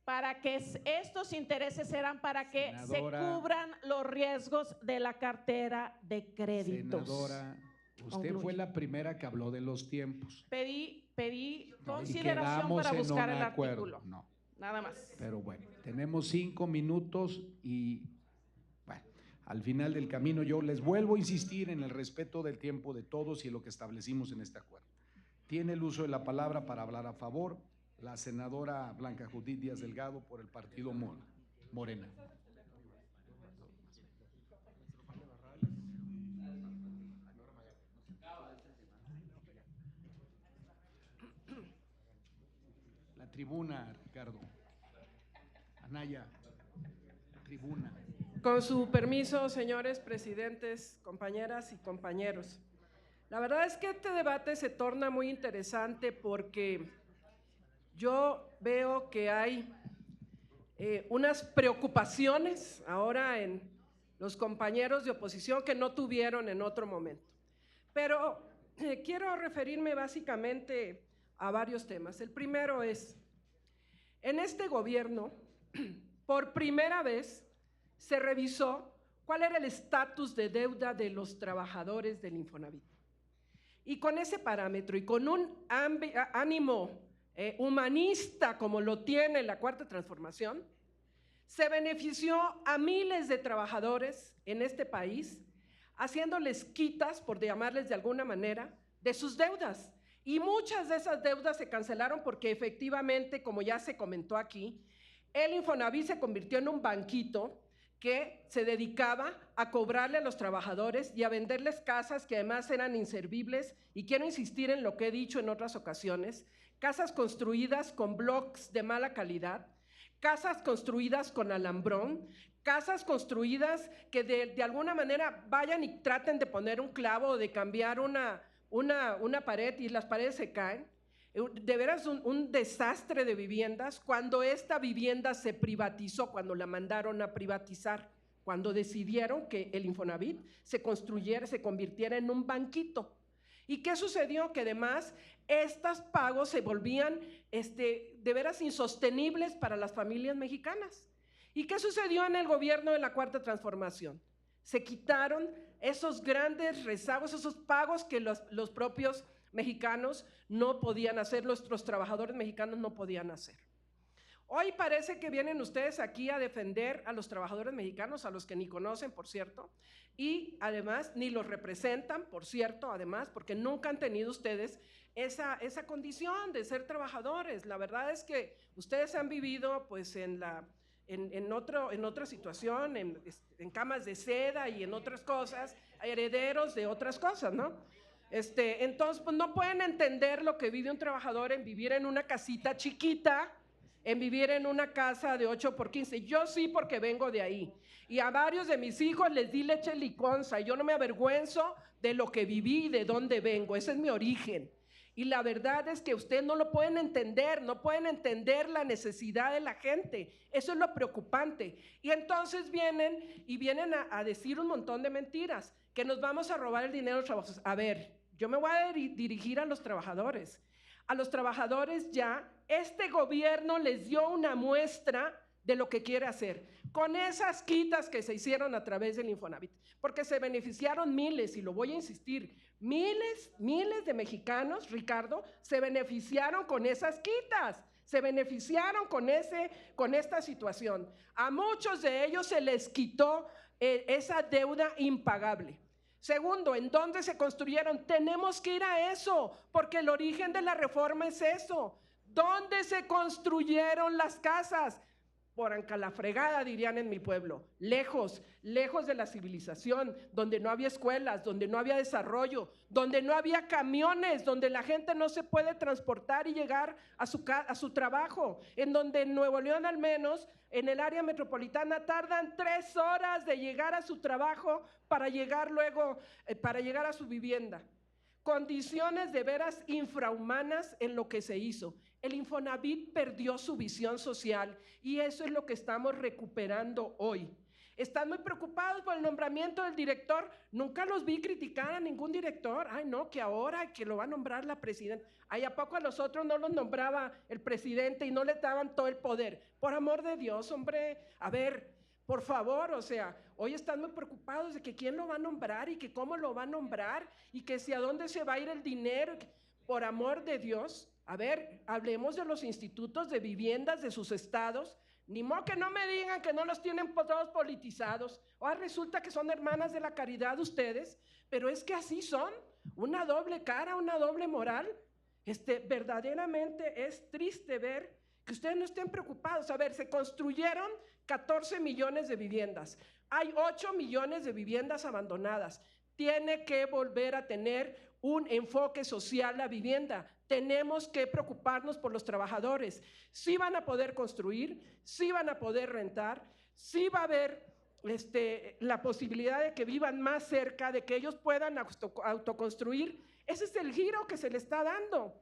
para que estos intereses serán para que se Senadora. cubran los riesgos de la cartera de créditos. senadora, usted Concluye. fue la primera que habló de los tiempos. Pedí No, y consideración quedamos para en buscar un el acuerdo. artículo. No, Nada más. pero bueno, tenemos 5 minutos y bueno, al final del camino yo les vuelvo a insistir en el respeto del tiempo de todos y en lo que establecimos en este acuerdo. Tiene el uso de la palabra para hablar a favor la senadora Blanca Judith Díaz Delgado por el partido Morena. La tribuna, Ricardo. Anaya, tribuna. Con su permiso, señores presidentes, compañeras y compañeros. La verdad es que este debate se torna muy interesante porque yo veo que hay unas preocupaciones ahora en los compañeros de oposición que no tuvieron en otro momento. Pero quiero referirme básicamente a varios temas. El primero es, en este gobierno, por primera vez, se revisó cuál era el estatus de deuda de los trabajadores del Infonavit. Y con ese parámetro y con un ánimo humanista como lo tiene la Cuarta Transformación, se benefició a miles de trabajadores en este país, haciéndoles quitas, por llamarles de alguna manera, de sus deudas. Y muchas de esas deudas se cancelaron porque efectivamente, como ya se comentó aquí, el Infonavit se convirtió en un banquito que se dedicaba a cobrarle a los trabajadores y a venderles casas que además eran inservibles, y quiero insistir en lo que he dicho en otras ocasiones, casas construidas con blocks de mala calidad, casas construidas con alambrón, casas construidas que de alguna manera vayan y traten de poner un clavo o de cambiar una pared y las paredes se caen. De veras un desastre de viviendas cuando esta vivienda se privatizó, cuando la mandaron a privatizar, cuando decidieron que el Infonavit se convirtiera en un banquito. ¿Y qué sucedió? Que además estos pagos se volvían de veras insostenibles para las familias mexicanas. ¿Y qué sucedió en el gobierno de la Cuarta Transformación? Se quitaron esos grandes rezagos, esos pagos que los propios mexicanos no podían hacer, nuestros trabajadores mexicanos no podían hacer. Hoy parece que vienen ustedes aquí a defender a los trabajadores mexicanos, a los que ni conocen, por cierto, y además ni los representan, por cierto, además, porque nunca han tenido ustedes esa condición de ser trabajadores. La verdad es que ustedes han vivido pues en otra situación, en camas de seda y en otras cosas, herederos de otras cosas, ¿no? Entonces, pues no pueden entender lo que vive un trabajador en vivir en una casita chiquita, en vivir en una casa de 8x15. Yo sí, porque vengo de ahí. Y a varios de mis hijos les di leche liconza. Yo no me avergüenzo de lo que viví y de dónde vengo. Ese es mi origen. Y la verdad es que ustedes no lo pueden entender, no pueden entender la necesidad de la gente. Eso es lo preocupante. Y entonces vienen a decir un montón de mentiras, que nos vamos a robar el dinero de los trabajadores. A ver, yo me voy a dirigir a los trabajadores. A los trabajadores ya, este gobierno les dio una muestra de lo que quiere hacer, con esas quitas que se hicieron a través del Infonavit, porque se beneficiaron miles, y lo voy a insistir, miles de mexicanos, Ricardo, se beneficiaron con esas quitas, se beneficiaron con esta situación. A muchos de ellos se les quitó esa deuda impagable. Segundo, ¿en dónde se construyeron? Tenemos que ir a eso, porque el origen de la reforma es eso. ¿Dónde se construyeron las casas? Por ancalafregada, dirían en mi pueblo, lejos de la civilización, donde no había escuelas, donde no había desarrollo, donde no había camiones, donde la gente no se puede transportar y llegar a su trabajo, en donde en Nuevo León al menos, en el área metropolitana, tardan 3 horas de llegar a su trabajo para llegar luego, para llegar a su vivienda. Condiciones de veras infrahumanas en lo que se hizo. El Infonavit perdió su visión social y eso es lo que estamos recuperando hoy. Están muy preocupados por el nombramiento del director. Nunca los vi criticar a ningún director. Ay, no, que ahora que lo va a nombrar la presidenta. Ay, ¿a poco a los otros no los nombraba el presidente y no les daban todo el poder? Por amor de Dios, hombre, a ver, por favor, o sea, hoy están muy preocupados de que quién lo va a nombrar y que cómo lo va a nombrar y que si a dónde se va a ir el dinero. Por amor de Dios, a ver, hablemos de los institutos de viviendas de sus estados. Ni modo que no me digan que no los tienen todos politizados. O resulta que son hermanas de la caridad ustedes, pero es que así son, una doble cara, una doble moral. Verdaderamente es triste ver que ustedes no estén preocupados. A ver, se construyeron 14 millones de viviendas. Hay 8 millones de viviendas abandonadas. Tiene que volver a tener un enfoque social la vivienda. Tenemos que preocuparnos por los trabajadores. Sí van a poder construir, sí van a poder rentar, sí va a haber la posibilidad de que vivan más cerca, de que ellos puedan autoconstruir. Ese es el giro que se le está dando.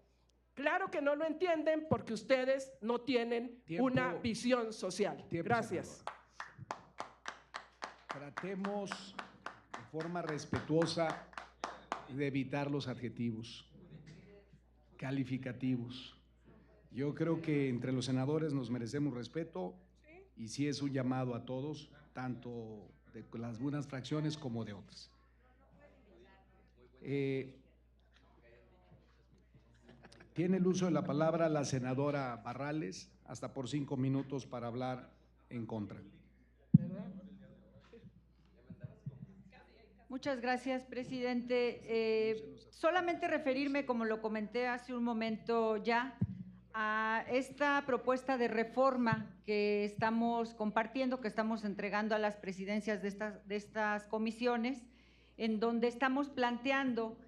Claro que no lo entienden porque ustedes no tienen una visión social. Gracias. Tratemos de forma respetuosa de evitar los adjetivos calificativos. Yo creo que entre los senadores nos merecemos respeto y sí es un llamado a todos, tanto de las buenas fracciones como de otras. Tiene el uso de la palabra la senadora Barrales, hasta por 5 minutos para hablar en contra. Muchas gracias, presidente. Solamente referirme, como lo comenté hace un momento ya, a esta propuesta de reforma que estamos compartiendo, que estamos entregando a las presidencias de estas comisiones, en donde estamos planteando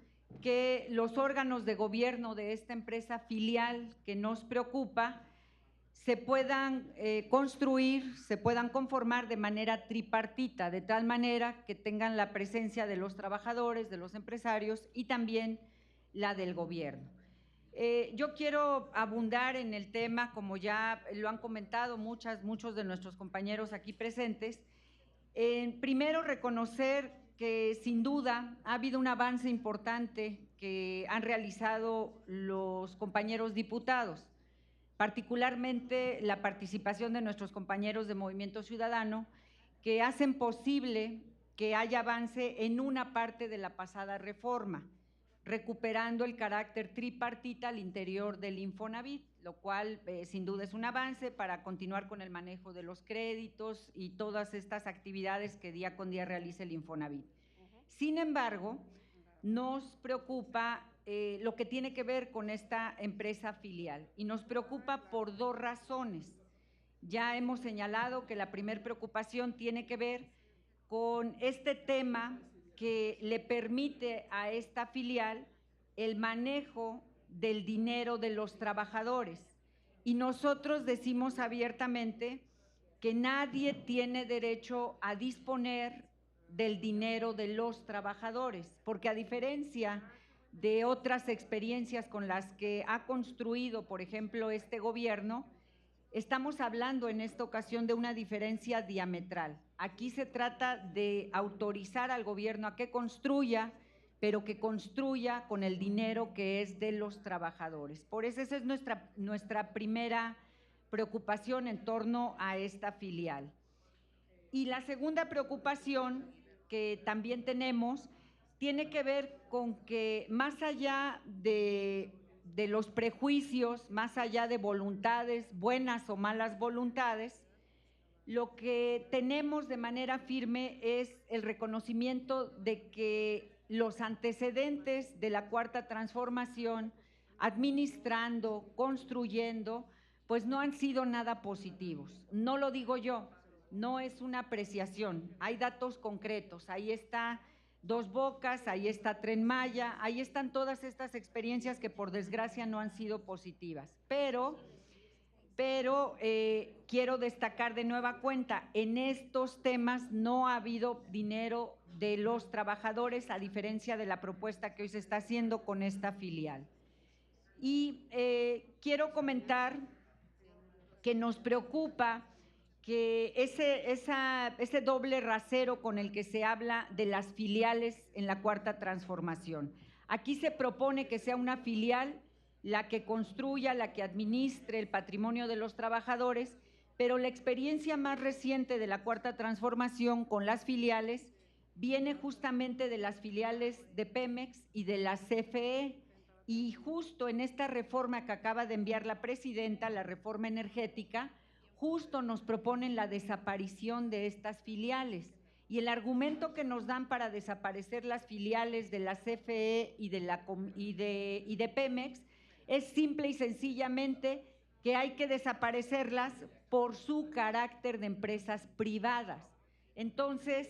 que los órganos de gobierno de esta empresa filial que nos preocupa se puedan construir, se puedan conformar de manera tripartita, de tal manera que tengan la presencia de los trabajadores, de los empresarios y también la del gobierno. Yo quiero abundar en el tema, como ya lo han comentado muchos de nuestros compañeros aquí presentes. Primero, reconocer que sin duda ha habido un avance importante que han realizado los compañeros diputados, particularmente la participación de nuestros compañeros de Movimiento Ciudadano, que hacen posible que haya avance en una parte de la pasada reforma, recuperando el carácter tripartita al interior del Infonavit, lo cual sin duda es un avance para continuar con el manejo de los créditos y todas estas actividades que día con día realiza el Infonavit. Sin embargo, nos preocupa lo que tiene que ver con esta empresa filial y nos preocupa por 2 razones. Ya hemos señalado que la primera preocupación tiene que ver con este tema que le permite a esta filial el manejo del dinero de los trabajadores. Y nosotros decimos abiertamente que nadie tiene derecho a disponer del dinero de los trabajadores, porque a diferencia de otras experiencias con las que ha construido, por ejemplo, este gobierno, estamos hablando en esta ocasión de una diferencia diametral. Aquí se trata de autorizar al gobierno a que construya, pero que construya con el dinero que es de los trabajadores. Por eso esa es nuestra primera preocupación en torno a esta filial. Y la segunda preocupación que también tenemos tiene que ver con que más allá de los prejuicios, más allá de voluntades, buenas o malas voluntades, lo que tenemos de manera firme es el reconocimiento de que los antecedentes de la Cuarta Transformación, administrando, construyendo, pues no han sido nada positivos. No lo digo yo, no es una apreciación, hay datos concretos, ahí está Dos Bocas, ahí está Tren Maya, ahí están todas estas experiencias que por desgracia no han sido positivas, pero quiero destacar de nueva cuenta, en estos temas no ha habido dinero de los trabajadores, a diferencia de la propuesta que hoy se está haciendo con esta filial. Y quiero comentar que nos preocupa que ese doble rasero con el que se habla de las filiales en la Cuarta Transformación. Aquí se propone que sea una filial la que construya, la que administre el patrimonio de los trabajadores, pero la experiencia más reciente de la Cuarta Transformación con las filiales viene justamente de las filiales de Pemex y de la CFE, y justo en esta reforma que acaba de enviar la presidenta, la reforma energética, justo nos proponen la desaparición de estas filiales. Y el argumento que nos dan para desaparecer las filiales de la CFE y de Pemex es simple y sencillamente que hay que desaparecerlas por su carácter de empresas privadas. Entonces,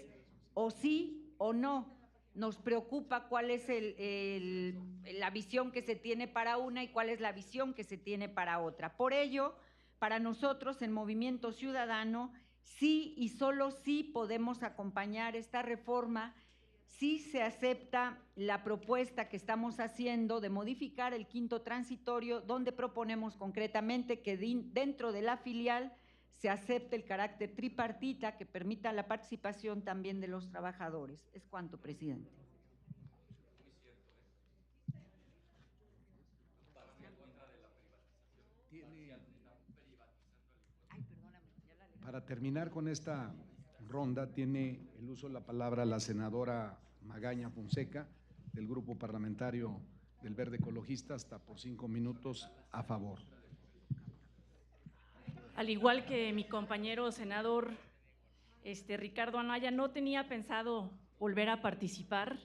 o sí o no, nos preocupa cuál es la visión que se tiene para una y cuál es la visión que se tiene para otra. Por ello, para nosotros en Movimiento Ciudadano, sí y solo sí podemos acompañar esta reforma, sí se acepta la propuesta que estamos haciendo de modificar el quinto transitorio, donde proponemos concretamente que dentro de la filial se acepte el carácter tripartita que permita la participación también de los trabajadores. Es cuanto, presidente. Para terminar con esta ronda, tiene el uso de la palabra la senadora Magaña Fonseca, del Grupo Parlamentario del Verde Ecologista, hasta por 5 minutos, a favor. Al igual que mi compañero senador Ricardo Anaya, no tenía pensado volver a participar,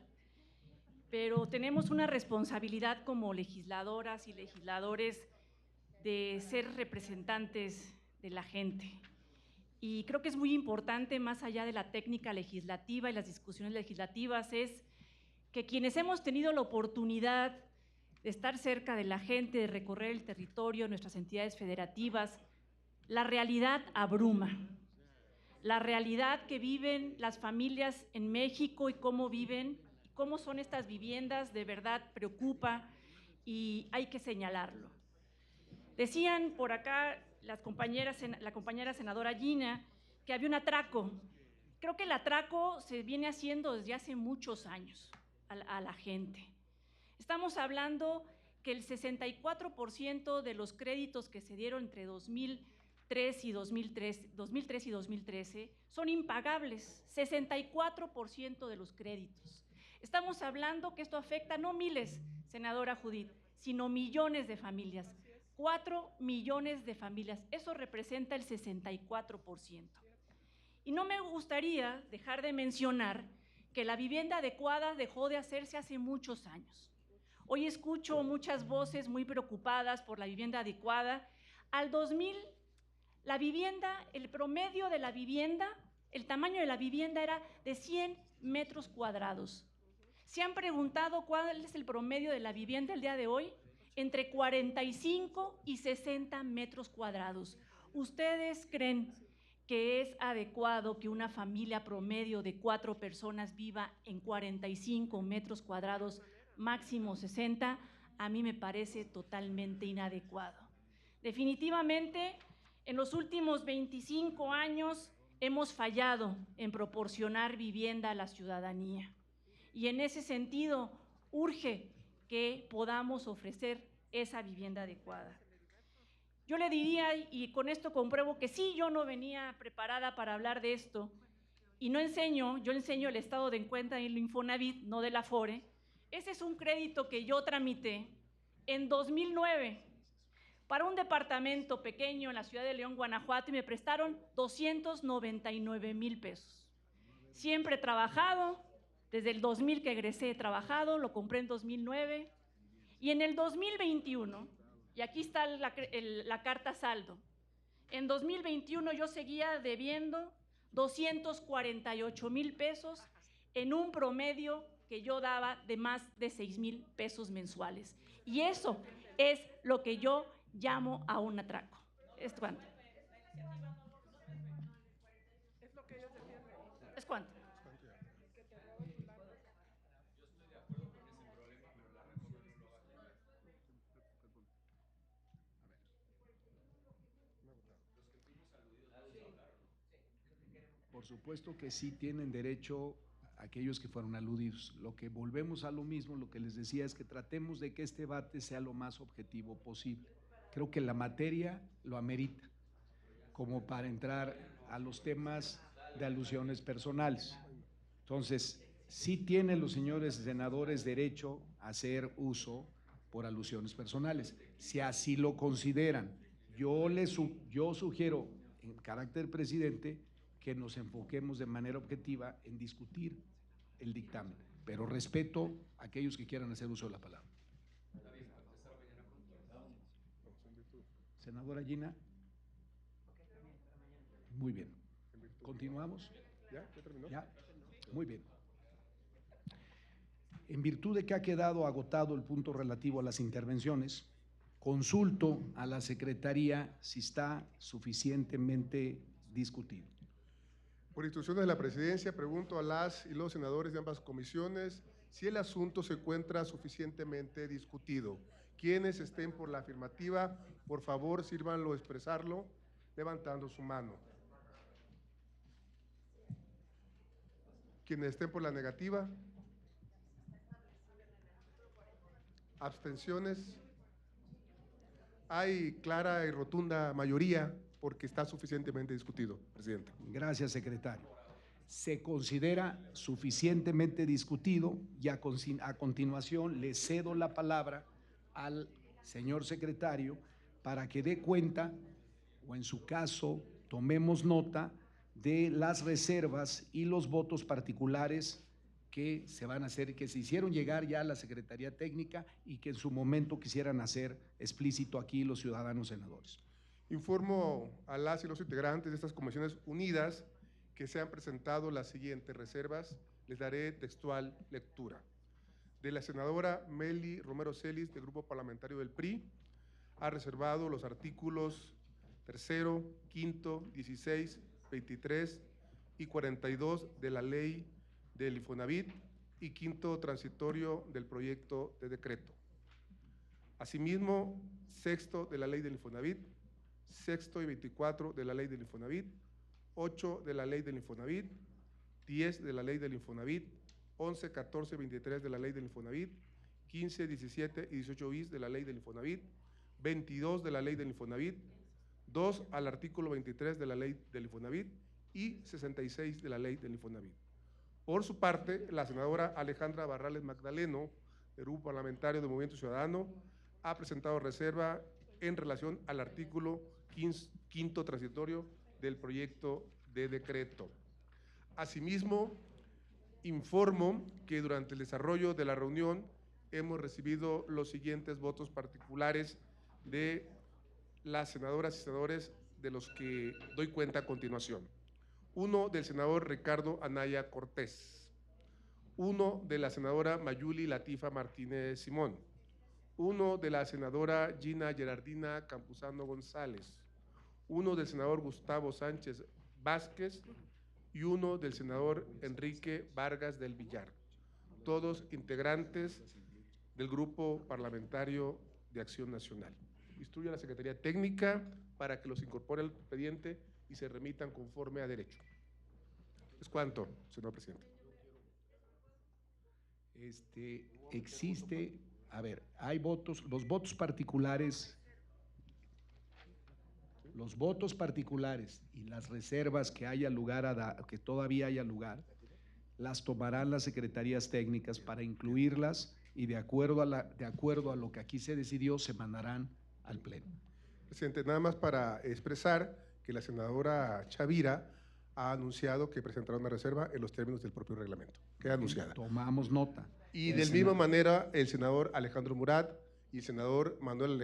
pero tenemos una responsabilidad como legisladoras y legisladores de ser representantes de la gente. Y creo que es muy importante, más allá de la técnica legislativa y las discusiones legislativas, es que quienes hemos tenido la oportunidad de estar cerca de la gente, de recorrer el territorio, nuestras entidades federativas, la realidad abruma. La realidad que viven las familias en México y cómo viven, y cómo son estas viviendas, de verdad preocupa y hay que señalarlo. Decían por acá la compañera senadora Gina que había un atraco. Creo que el atraco se viene haciendo desde hace muchos años a la gente. Estamos hablando que el 64% de los créditos que se dieron entre 2003 y 2013 son impagables, 64% de los créditos. Estamos hablando que esto afecta no miles, senadora Judith, sino millones de familias, 4 millones de familias, eso representa el 64%. Y no me gustaría dejar de mencionar que la vivienda adecuada dejó de hacerse hace muchos años. Hoy escucho muchas voces muy preocupadas por la vivienda adecuada. Al 2000, la vivienda, el promedio de la vivienda, el tamaño de la vivienda era de 100 metros cuadrados. ¿Se han preguntado cuál es el promedio de la vivienda el día de hoy? Entre 45 y 60 metros cuadrados. ¿Ustedes creen que es adecuado que una familia promedio de 4 personas viva en 45 metros cuadrados, máximo 60? A mí me parece totalmente inadecuado. Definitivamente, en los últimos 25 años hemos fallado en proporcionar vivienda a la ciudadanía. Y en ese sentido, urge que podamos ofrecer esa vivienda adecuada. Yo le diría, y con esto compruebo que sí, yo no venía preparada para hablar de esto, y no enseño, yo enseño el estado de cuenta en el Infonavit, no del Afore. Ese es un crédito que yo tramité en 2009 para un departamento pequeño en la ciudad de León, Guanajuato, y me prestaron 299,000 pesos. Siempre he trabajado, desde el 2000 que egresé he trabajado, lo compré en 2009, y en el 2021, y aquí está la carta saldo, en 2021 yo seguía debiendo 248,000 pesos en un promedio que yo daba de más de 6,000 pesos mensuales. Y eso es lo que yo llamo a un atraco. ¿Es cuánto? ¿Es cuánto? Por supuesto que sí tienen derecho aquellos que fueron aludidos. Lo que volvemos a lo mismo, lo que les decía es que tratemos de que este debate sea lo más objetivo posible. Creo que la materia lo amerita, como para entrar a los temas de alusiones personales. Entonces, sí tienen los señores senadores derecho a hacer uso por alusiones personales, si así lo consideran. Yo sugiero, en carácter presidente, que nos enfoquemos de manera objetiva en discutir el dictamen, pero respeto a aquellos que quieran hacer uso de la palabra. Senadora Gina. Muy bien. ¿Continuamos? ¿Ya? ¿Ya terminó? Ya. Muy bien. En virtud de que ha quedado agotado el punto relativo a las intervenciones, consulto a la Secretaría si está suficientemente discutido. Por instrucciones de la Presidencia, pregunto a las y los senadores de ambas comisiones si el asunto se encuentra suficientemente discutido. Quienes estén por la afirmativa, por favor, sírvanlo expresarlo levantando su mano. Quienes estén por la negativa. Abstenciones. Hay clara y rotunda mayoría porque está suficientemente discutido, presidente. Gracias, secretario. Se considera suficientemente discutido y a continuación le cedo la palabra al señor secretario para que dé cuenta, o en su caso, tomemos nota de las reservas y los votos particulares que se van a hacer, que se hicieron llegar ya a la Secretaría Técnica y que en su momento quisieran hacer explícito aquí los ciudadanos senadores. Informo a las y los integrantes de estas comisiones unidas que se han presentado las siguientes reservas. Les daré textual lectura. De la senadora Meli Romero Celis, del Grupo Parlamentario del PRI, ha reservado los artículos 3º, 5º, 16, 23 y 42 de la ley del Infonavit y 5º transitorio del proyecto de decreto. Asimismo, 6º de la ley del Infonavit, 6º y 24 de la ley del Infonavit, 8 de la ley del Infonavit, 10 de la ley del Infonavit, 11, 14, 23 de la ley del Infonavit, 15, 17 y 18 bis de la ley del Infonavit, 22 de la ley del Infonavit, 2 al artículo 23 de la ley del Infonavit y 66 de la ley del Infonavit. Por su parte, la senadora Alejandra Barrales Magdaleno, del Grupo Parlamentario del Movimiento Ciudadano, ha presentado reserva en relación al artículo 5º transitorio del proyecto de decreto. Asimismo, informo que durante el desarrollo de la reunión hemos recibido los siguientes votos particulares de las senadoras y senadores de los que doy cuenta a continuación. 1 del senador Ricardo Anaya Cortés, 1 de la senadora Mayuli Latifa Martínez Simón, 1 de la senadora Gina Gerardina Campuzano González, 1 del senador Gustavo Sánchez Vázquez y 1 del senador Enrique Vargas del Villar, todos integrantes del Grupo Parlamentario de Acción Nacional. Instruye a la Secretaría Técnica para que los incorpore al expediente y se remitan conforme a derecho. ¿Es cuánto, señor presidente? Existe, a ver, hay votos, los votos particulares y las reservas que haya lugar que todavía haya lugar, las tomarán las secretarías técnicas para incluirlas y de acuerdo a lo que aquí se decidió se mandarán al Pleno. Presidente, nada más para expresar que la senadora Chavira ha anunciado que presentará una reserva en los términos del propio reglamento. Queda anunciada. Tomamos nota. Y de la misma manera, el senador Alejandro Murat y el senador Manuel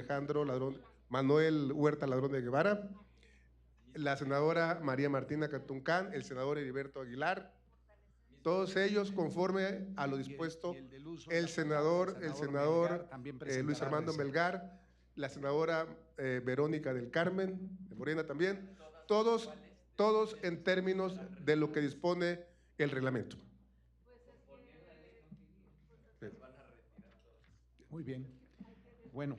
Huerta Ladrón de Guevara, la senadora María Martina Catuncán, el senador Heriberto Aguilar, todos ellos conforme a lo dispuesto, el senador Luis Armando Melgar, la senadora Verónica del Carmen, de Morena también, todos en términos de lo que dispone el reglamento. Muy bien. Bueno,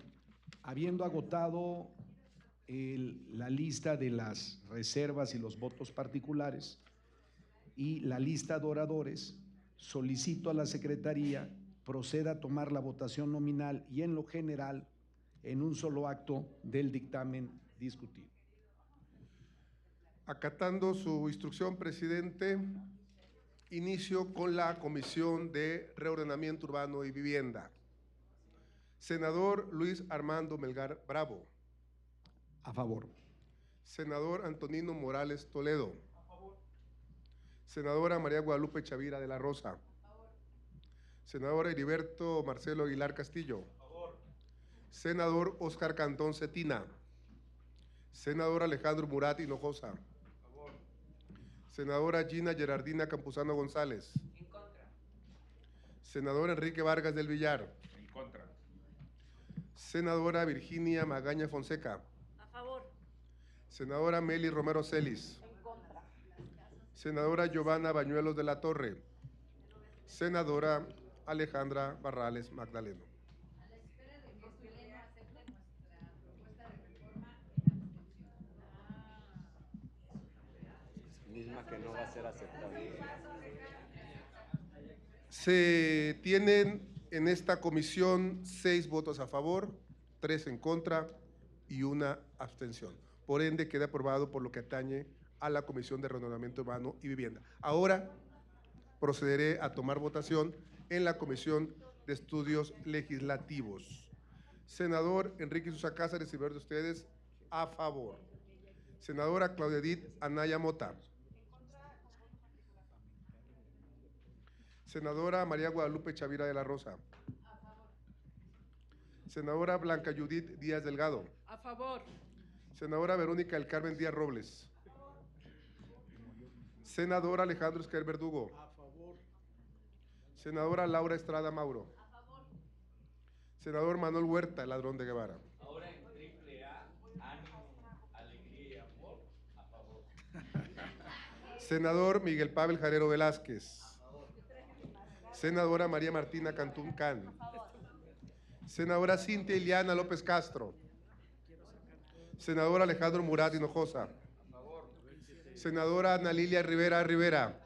habiendo agotado la lista de las reservas y los votos particulares, y la lista de oradores, solicito a la Secretaría proceda a tomar la votación nominal y en lo general en un solo acto del dictamen discutido. Acatando su instrucción, presidente, inicio con la Comisión de Reordenamiento Urbano y Vivienda. Senador Luis Armando Melgar Bravo. A favor. Senador Antonino Morales Toledo. A favor. Senadora María Guadalupe Chavira de la Rosa. A favor. Senador Heriberto Marcelo Aguilar Castillo. A favor. Senador Oscar Cantón Cetina. Senador Alejandro Murat Hinojosa. A favor. Senadora Gina Gerardina Campuzano González. En contra. Senador Enrique Vargas del Villar. En contra. Senadora Virginia Magaña Fonseca. A favor. Senadora Meli Romero Celis. En contra. Senadora Giovanna Bañuelos de la Torre. Senadora Alejandra Barrales Magdaleno. A la espera de que el Pleno acepte nuestra propuesta de reforma. Misma que no va a ser aceptada. Se tienen en esta comisión 6 votos a favor, 3 en contra y 1 abstención. Por ende, queda aprobado por lo que atañe a la Comisión de Reordenamiento Urbano y Vivienda. Ahora procederé a tomar votación en la Comisión de Estudios Legislativos. Senador Enrique Sousa Cáceres y ver de ustedes, a favor. Senadora Claudia Edith Anaya Mota. Senadora María Guadalupe Chavira de la Rosa. A favor. Senadora Blanca Judith Díaz Delgado. A favor. Senadora Verónica del Carmen Díaz Robles. Senador Alejandro Esquer Verdugo. A favor. Senadora Laura Estrada Mauro. A favor. Senador Manuel Huerta, Ladrón de Guevara. Ahora en triple A, ánimo, alegría y amor, a favor. Senador Miguel Pavel Jarero Velázquez. Senadora María Martina Cantún Can. Senadora Cintia Ileana López Castro. Senador Alejandro Murat Hinojosa. Senadora Ana Lilia Rivera Rivera.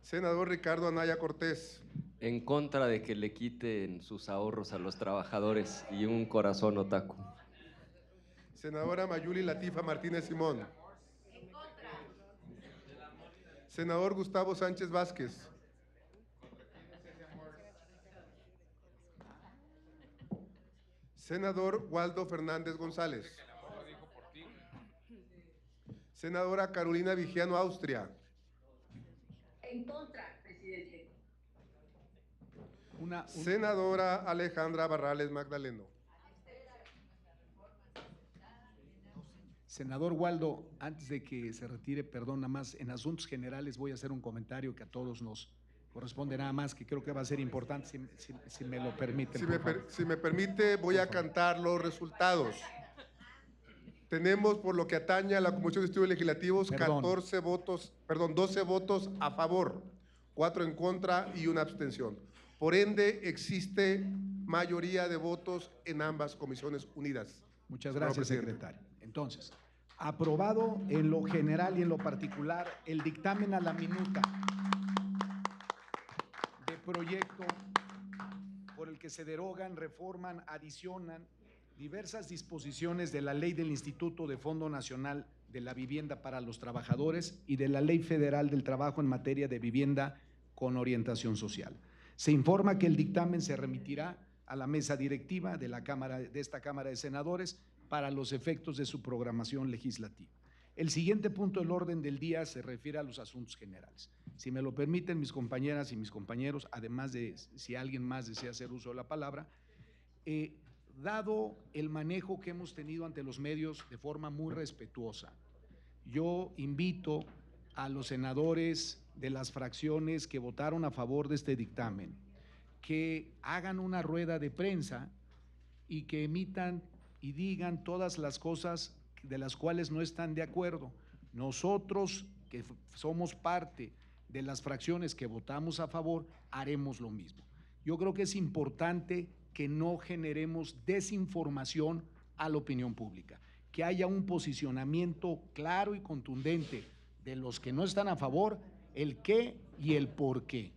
Senador Ricardo Anaya Cortés. En contra de que le quiten sus ahorros a los trabajadores y un corazón otaku. Senadora Mayuli Latifa Martínez Simón. Senador Gustavo Sánchez Vázquez. Senador Waldo Fernández González. Senadora Carolina Vigiano Austria. En contra, presidente. Senadora Alejandra Barrales Magdaleno. Senador Waldo, antes de que se retire, perdón, nada más, en asuntos generales voy a hacer un comentario que a todos nos corresponde nada más, que creo que va a ser importante, si me lo permiten. Si me permite, voy a cantar los resultados. Tenemos, por lo que atañe a la Comisión de Estudios Legislativos, 12 votos a favor, 4 en contra y 1 abstención. Por ende, existe mayoría de votos en ambas comisiones unidas. Muchas gracias, secretario. Entonces, aprobado en lo general y en lo particular el dictamen a la minuta de proyecto por el que se derogan, reforman, adicionan diversas disposiciones de la Ley del Instituto de Fondo Nacional de la Vivienda para los Trabajadores y de la Ley Federal del Trabajo en materia de vivienda con orientación social. Se informa que el dictamen se remitirá a la mesa directiva de esta Cámara de Senadores para los efectos de su programación legislativa. El siguiente punto del orden del día se refiere a los asuntos generales. Si me lo permiten mis compañeras y mis compañeros, además de si alguien más desea hacer uso de la palabra, dado el manejo que hemos tenido ante los medios de forma muy respetuosa, yo invito a los senadores de las fracciones que votaron a favor de este dictamen que hagan una rueda de prensa y que emitan y digan todas las cosas de las cuales no están de acuerdo. Nosotros, que somos parte de las fracciones que votamos a favor, haremos lo mismo. Yo creo que es importante que no generemos desinformación a la opinión pública. que haya un posicionamiento claro y contundente de los que no están a favor, el qué y el por qué.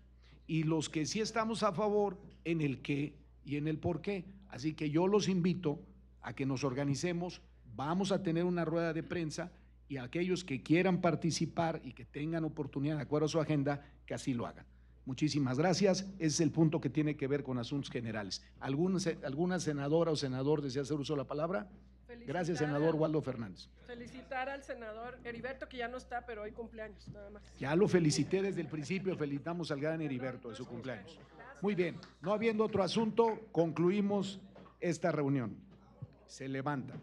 Y los que sí estamos a favor, en el qué y en el por qué. Así que yo los invito a que nos organicemos, vamos a tener una rueda de prensa y aquellos que quieran participar y que tengan oportunidad de acuerdo a su agenda, que así lo hagan. Muchísimas gracias. Ese es el punto que tiene que ver con asuntos generales. ¿Alguna senadora o senador desea hacer uso de la palabra? Gracias, senador Waldo Fernández. Felicitar al senador Heriberto, que ya no está, pero hoy cumpleaños, nada más. Ya lo felicité desde el principio, felicitamos al gran Heriberto de su cumpleaños. Muy bien, no habiendo otro asunto, concluimos esta reunión. Se levanta.